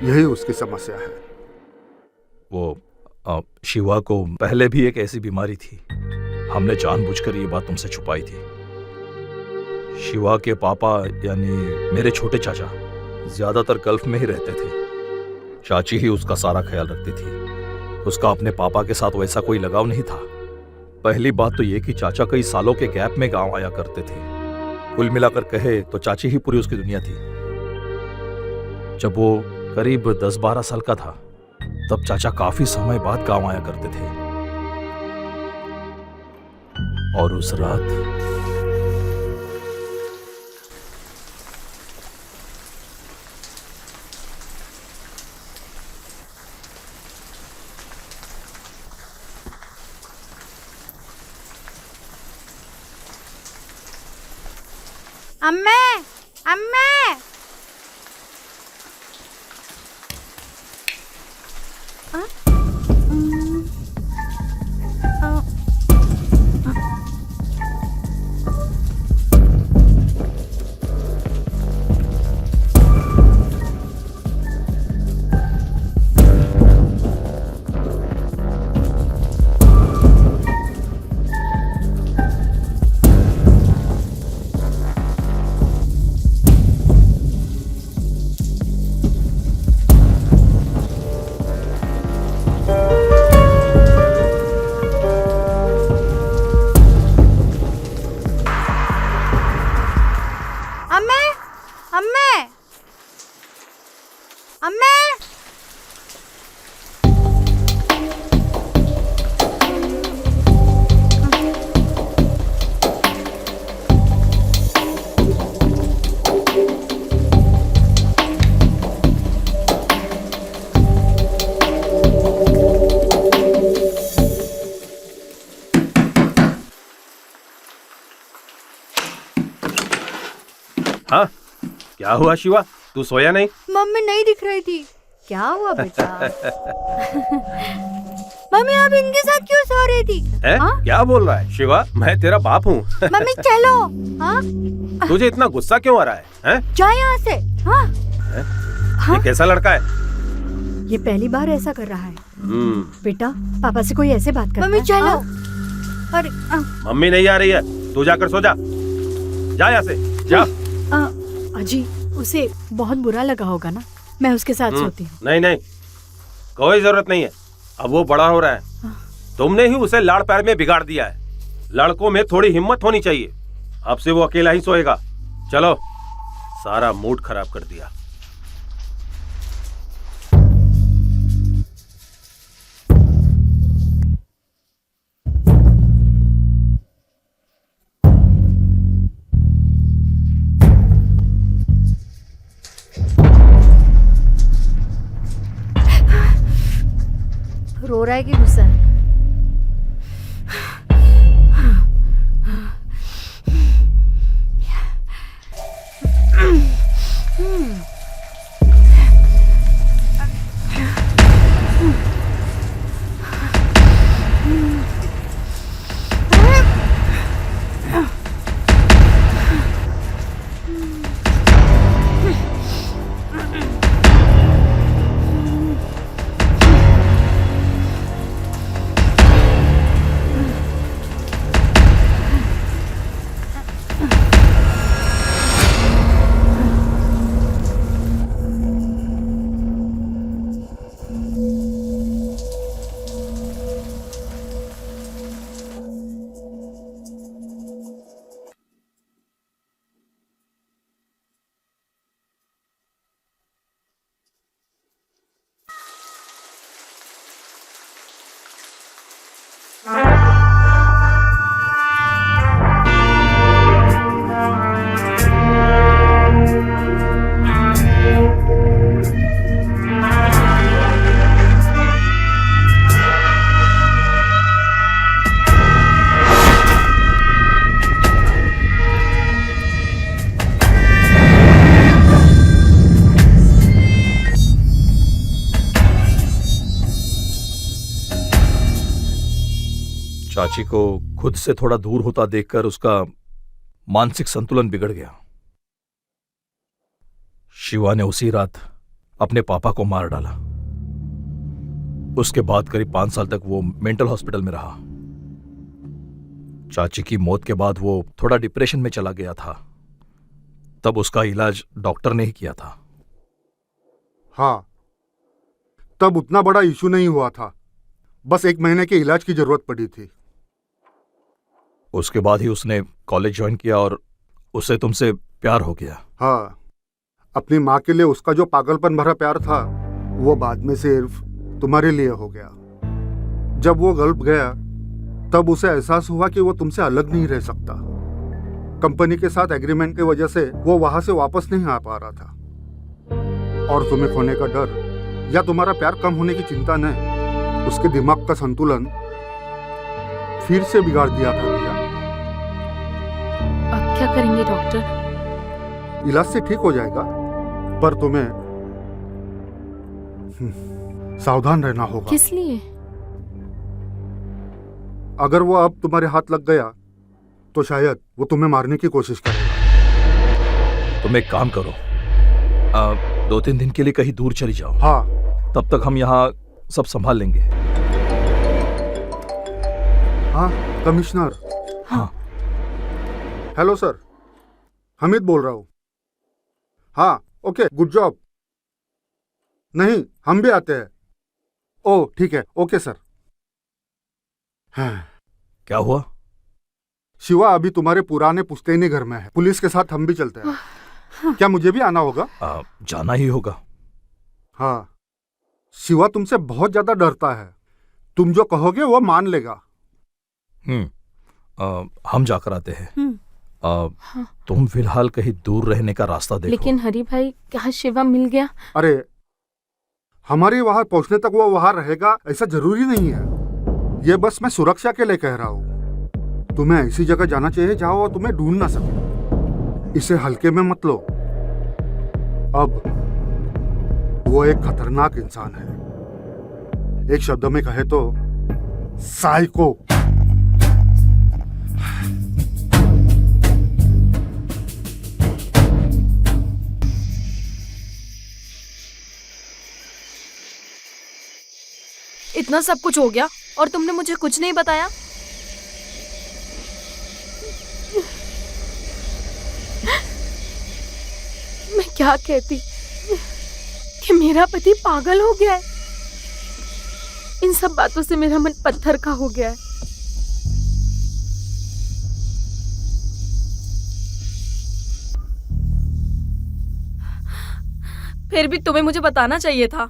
यही उसकी समस्या है। वो शिवा को पहले भी एक ऐसी बीमारी थी। हमने जानबूझकर ये बात तुमसे छुपाई थी। शिवा के पापा यानी मेरे छोटे चाचा ज्यादातर गल्फ में ही रहते थे। चाची ही उसका सारा ख्याल रखती थी। उसका अपने पापा के साथ वैसा कोई लगाव नहीं था। पहली बात तो ये कि चाचा कई सालों के गैप में गांव आया करते थे। कुल मिलाकर कहे तो चाची ही पूरी उसकी दुनिया थी। जब वो करीब 10-12 साल का था तब चाचा काफी समय बाद गांव आया करते थे। और उस रात अम्मे, अम्मे। हाँ, क्या हुआ शिवा? तू सोया नहीं? मम्मी नहीं दिख रही थी। क्या हुआ बेटा? मम्मी आप इनके साथ क्यों सो रही थी? है? क्या बोल रहा है शिवा? मैं तेरा बाप हूँ। मम्मी चलो। हाँ? तुझे इतना गुस्सा क्यों आ रहा है? जा यहाँ से। हाँ? ये कैसा लड़का है? ये पहली बार ऐसा कर रहा है। बेटा पापा से कोई ऐसे बात करता है? मम्मी चलो। अरे मम्मी नहीं आ रही है, तू जाकर सो जा। जा यहाँ से जा। अजी उसे बहुत बुरा लगा होगा ना, मैं उसके साथ सोती हूँ। नहीं नहीं, कोई जरूरत नहीं है। अब वो बड़ा हो रहा है, तुमने ही उसे लाड़ प्यार में बिगाड़ दिया है। लड़कों में थोड़ी हिम्मत होनी चाहिए। अब से वो अकेला ही सोएगा। चलो, सारा मूड खराब कर दिया। रो रहा है कि गुस्सा है? चाची को खुद से थोड़ा दूर होता देखकर उसका मानसिक संतुलन बिगड़ गया। शिवा ने उसी रात अपने पापा को मार डाला। उसके बाद करीब 5 साल तक वो मेंटल हॉस्पिटल में रहा। चाची की मौत के बाद वो थोड़ा डिप्रेशन में चला गया था। तब उसका इलाज डॉक्टर ने ही किया था। हाँ, तब उतना बड़ा इशू नहीं हुआ था, बस 1 महीने के इलाज की जरूरत पड़ी थी। उसके बाद ही उसने कॉलेज ज्वाइन किया और उसे तुमसे प्यार हो गया। हाँ, अपनी माँ के लिए उसका जो पागलपन भरा प्यार था वो बाद में सिर्फ तुम्हारे लिए हो गया। जब वो गल्फ गया तब उसे एहसास हुआ कि वो तुमसे अलग नहीं रह सकता। कंपनी के साथ एग्रीमेंट की वजह से वो वहां से वापस नहीं आ पा रहा था, और तुम्हें खोने का डर या तुम्हारा प्यार कम होने की चिंता ने उसके दिमाग का संतुलन फिर से बिगाड़ दिया था भैया। अब क्या करेंगे डॉक्टर? इलाज से ठीक हो जाएगा, पर तुम्हें सावधान रहना होगा। किस लिए? अगर वो अब तुम्हारे हाथ लग गया तो शायद वो तुम्हें मारने की कोशिश करेगा। तुम एक काम करो, 2-3 दिन के लिए कहीं दूर चली जाओ। हाँ, तब तक हम यहाँ सब संभाल लेंगे। हाँ कमिश्नर। हाँ। हेलो सर, हमीद बोल रहा हूँ। हाँ ओके, गुड जॉब। नहीं, हम भी आते हैं। ओह ठीक है, ओके सर। क्या हुआ? शिवा अभी तुम्हारे पुराने पुश्तैनी घर में है। पुलिस के साथ हम भी चलते हैं। क्या मुझे भी आना होगा? जाना ही होगा। हाँ, शिवा तुमसे बहुत ज्यादा डरता है। तुम जो कहोगे वो मान लेगा। हम जाकर आते हैं। तुम फिलहाल कहीं दूर रहने का रास्ता देखो। लेकिन हरी भाई, क्या शिवा मिल गया? अरे हमारे वहां पहुंचने तक वो वहां रहेगा ऐसा जरूरी नहीं है। ये बस मैं सुरक्षा के लिए कह रहा हूँ। तुम्हें ऐसी जगह जाना चाहिए जहां वो तुम्हें ढूंढ ना सके। इसे हल्के में मत लो। अब वो एक खतरनाक इंसान है। एक शब्द में कहे तो साइको। इतना सब कुछ हो गया और तुमने मुझे कुछ नहीं बताया। मैं क्या कहती कि मेरा पति पागल हो गया है। इन सब बातों से मेरा मन पत्थर का हो गया है। फिर भी तुम्हें मुझे बताना चाहिए था।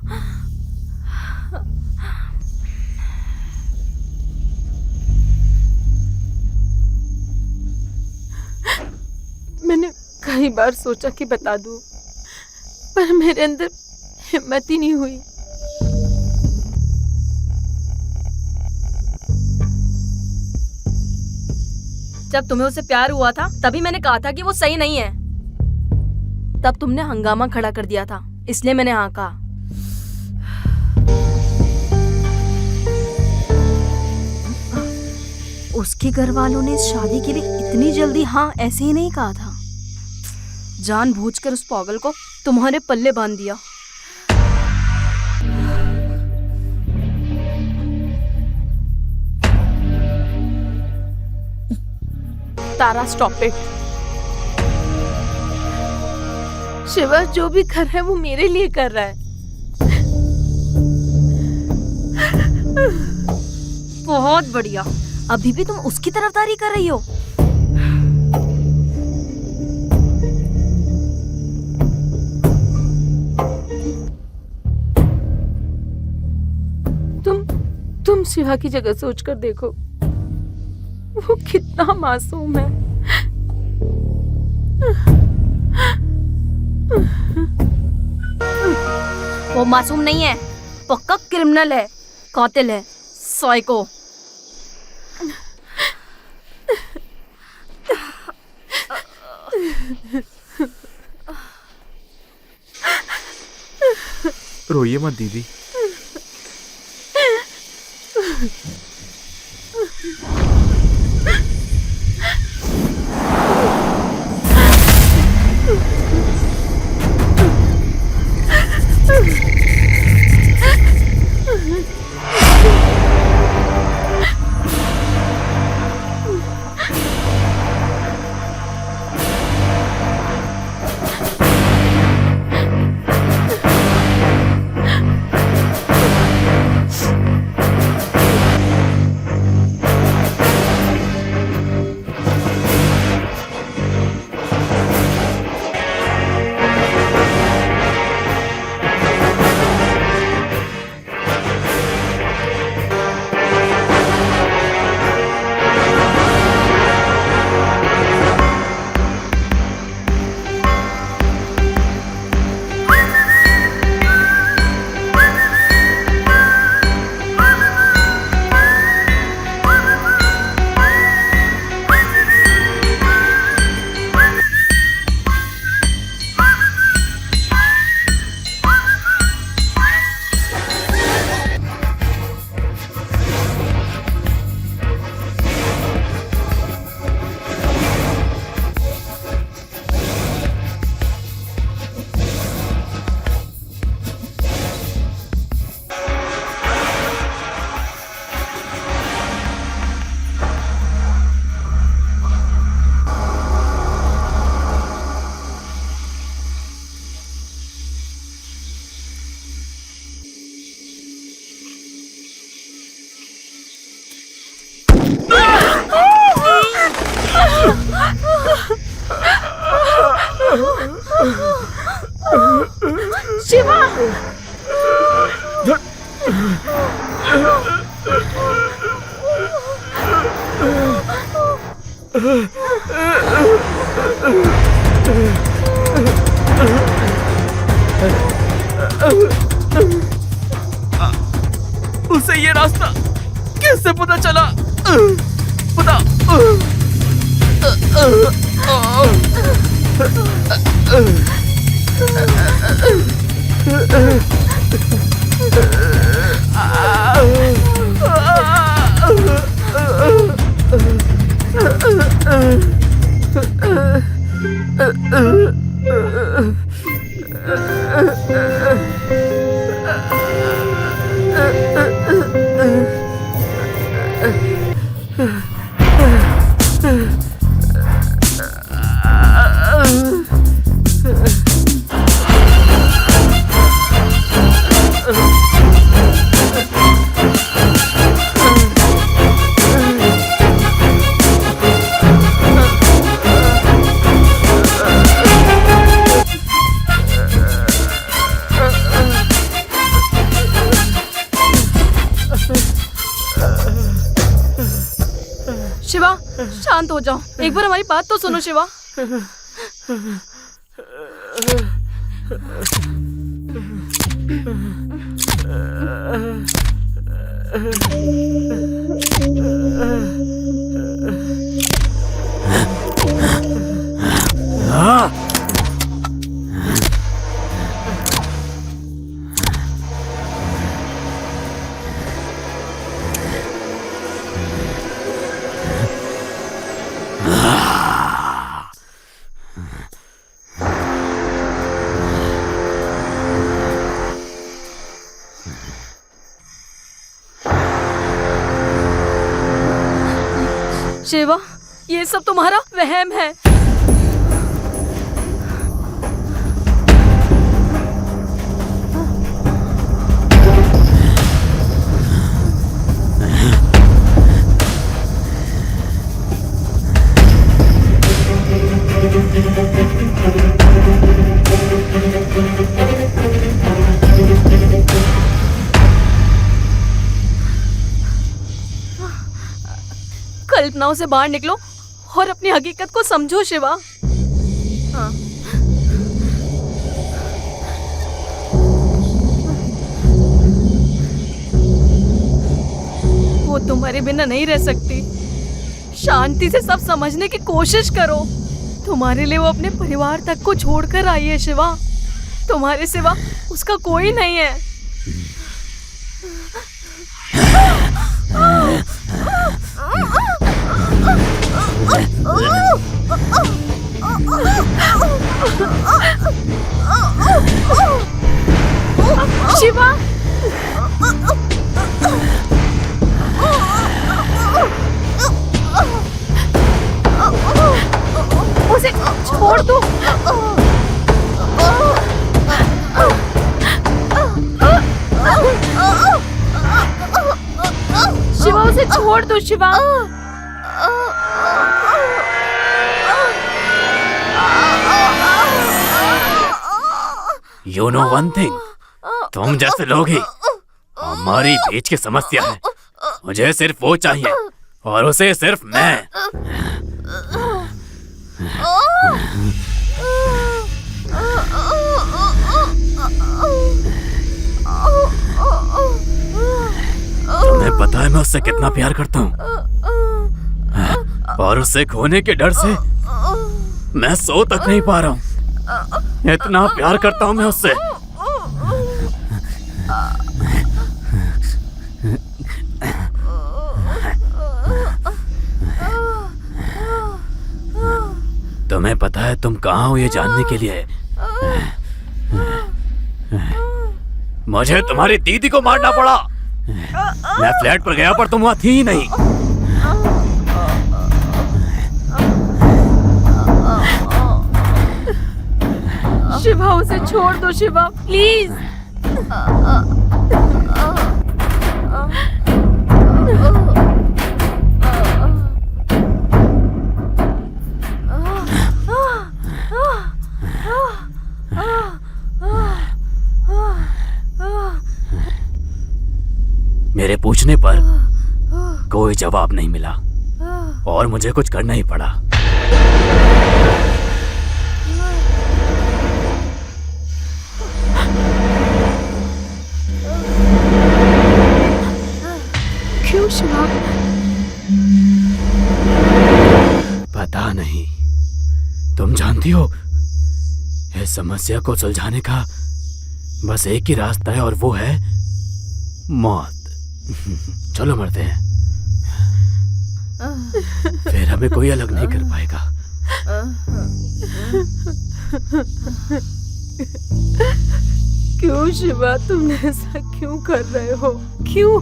मैंने कई बार सोचा कि बता दूं, पर मेरे अंदर हिम्मत ही नहीं हुई। जब तुम्हें उससे प्यार हुआ था तभी मैंने कहा था कि वो सही नहीं है। तब तुमने हंगामा खड़ा कर दिया था, इसलिए मैंने हाँ कहा। उसके घर वालों ने इस शादी के लिए इतनी जल्दी हाँ ऐसे ही नहीं कहा था। जानबूझकर उस पागल को तुम्हारे पल्ले बांध दिया। तारा, स्टॉप इट। शिवा जो भी कर रहा है वो मेरे लिए कर रहा है। बहुत बढ़िया। अभी भी तुम उसकी तरफदारी कर रही हो। तुम शिवा की जगह सोचकर देखो, वो कितना मासूम है। वो मासूम नहीं है, पक्का क्रिमिनल है, कातिल है, साइको। रोइए मत दीदी। शिवा! उसे ये रास्ता कैसे पता चला? पता शिवा, शांत हो जाओ, एक बार हमारी बात तो सुनो शिवा। शिवा, ये सब तुम्हारा वहम है। कल्पनाओं से बाहर निकलो और अपनी हकीकत को समझो शिवा। हाँ। वो तुम्हारे बिना नहीं रह सकती। शांति से सब समझने की कोशिश करो। तुम्हारे लिए वो अपने परिवार तक को छोड़कर आई है शिवा। तुम्हारे सिवा उसका कोई नहीं है। शिवा, उसे छोड़ दो। शिवा, उसे छोड़ दो Shiva. You know one thing, तुम जैसे लोग ही हमारी बीच की समस्या है। मुझे सिर्फ वो चाहिए और उसे सिर्फ मैं। तुम्हें पता है मैं उससे कितना प्यार करता हूँ और उसे खोने के डर से मैं सो तक नहीं पा रहा हूँ। इतना प्यार करता हूँ मैं उससे। तुम्हें पता है तुम कहाँ हो ये जानने के लिए मुझे तुम्हारी दीदी को मारना पड़ा। मैं फ्लैट पर गया पर तुम वहां थी ही नहीं। शिवा, उसे छोड़ दो शिवा, प्लीज। मेरे पूछने पर कोई जवाब नहीं मिला और मुझे कुछ करना ही पड़ा। क्यों शिवा? पता नहीं। तुम जानती हो इस समस्या को सुलझाने का बस एक ही रास्ता है और वो है मौत। चलो मरते हैं। फिर हमें कोई अलग नहीं कर पाएगा। क्यों शिवा, तुम ऐसा क्यों कर रहे हो? क्यों?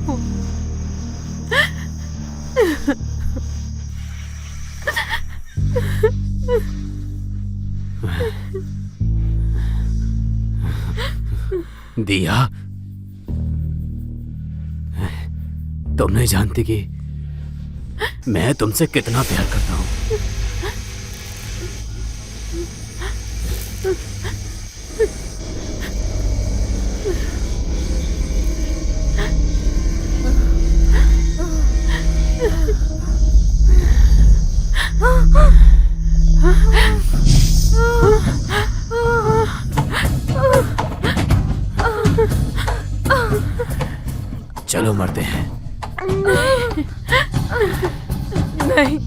दिया, तुम नहीं जानती कि मैं तुमसे कितना प्यार करता हूँ। चलो मरते हैं। नहीं।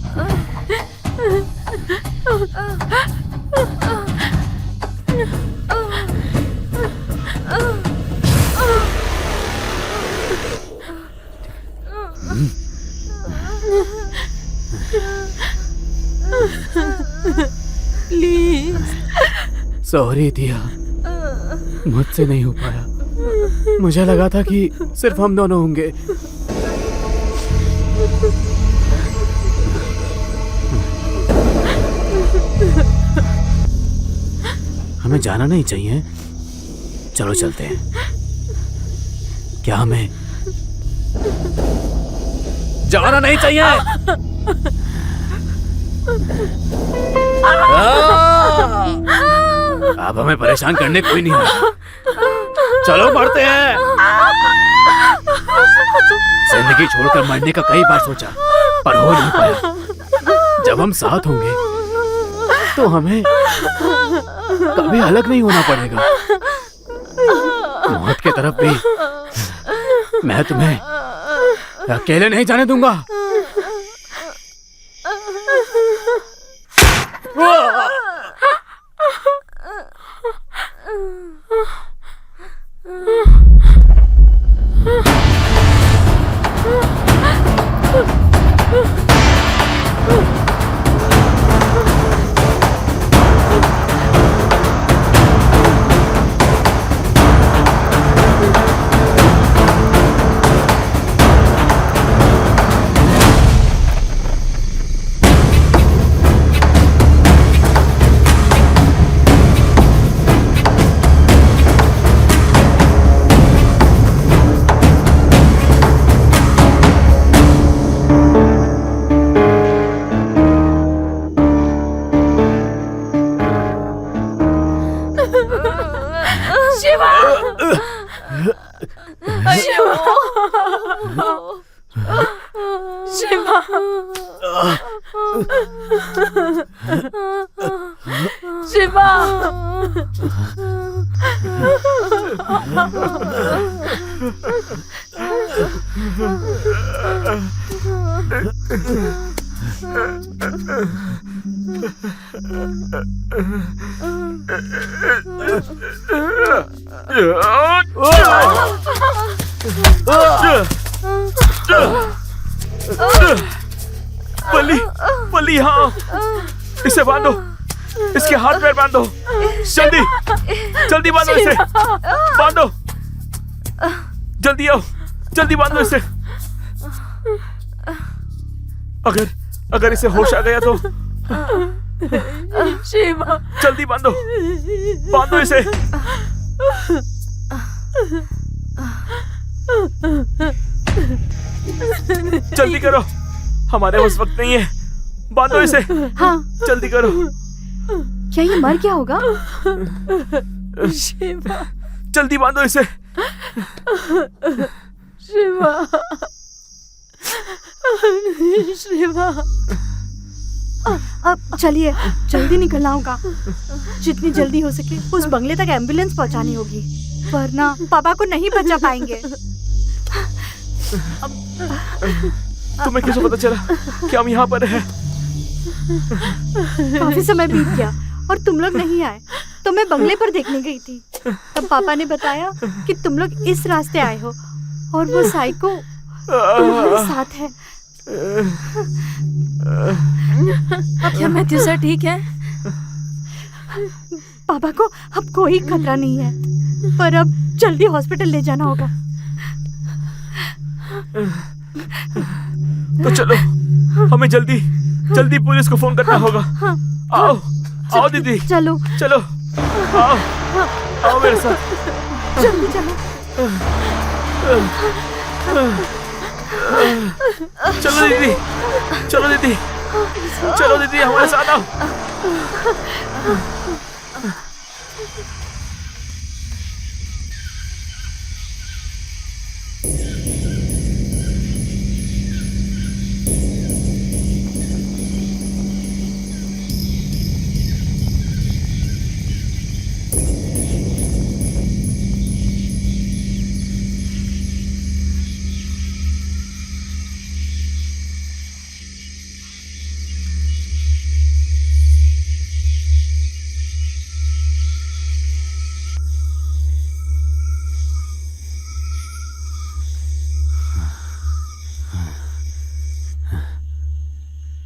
प्लीज। सॉरी दिया, मुझसे नहीं हो पाया। मुझे लगा था कि सिर्फ हम दोनों होंगे। हमें जाना नहीं चाहिए। चलो चलते हैं। क्या हमें जाना नहीं चाहिए? अब हमें परेशान करने कोई नहीं है। चलो मरते हैं। जिंदगी छोड़कर मरने का कई बार सोचा, पर हो नहीं पाया। जब हम साथ होंगे तो हमें कभी अलग नहीं होना पड़ेगा। मौत की तरफ भी मैं तुम्हें अकेले नहीं जाने दूंगा। शिवा, पल्ली, पल्ली, हाँ, इसे बांधो, इसके हाथ पैर बांधो, जल्दी, जल्दी बांधो इसे, बांधो, जल्दी आओ, जल्दी बांधो इसे। अगर इसे होश आ गया तो शिवा, जल्दी बांधो, बांधो इसे। जल्दी करो, हमारे पास वक्त नहीं है, बांधो इसे। हाँ, जल्दी करो। क्या ये मर गया होगा? शिवा, जल्दी बांधो इसे। शिवा, शिवा। अब चलिए, जल्दी निकलना होगा। जितनी जल्दी हो सके उस बंगले तक एम्बुलेंस पहुंचानी होगी, वरना पापा को नहीं बचा पाएंगे। तुम्हें कैसे पता चला कि हम यहाँ पर हैं? काफी समय बीत गया और तुम लोग नहीं आए, तो मैं बंगले पर देखने गई थी। तब पापा ने बताया कि तुम लोग इस रास्ते आए हो और वो साइको तुम्हारे साथ है। अब क्या मैथ्यू सर ठीक है? पापा को अब कोई खतरा नहीं है, पर अब जल्दी हॉस्पिटल ले जाना होगा। तो चलो, हमें जल्दी जल्दी पुलिस को फोन करना होगा। आओ आओ दीदी, चलो चलो, आओ आओ मेरे साथ। जल्दी चलो। चलो दीदी, चलो दीदी, चलो दीदी, हमारे साथ आओ।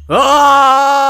आ!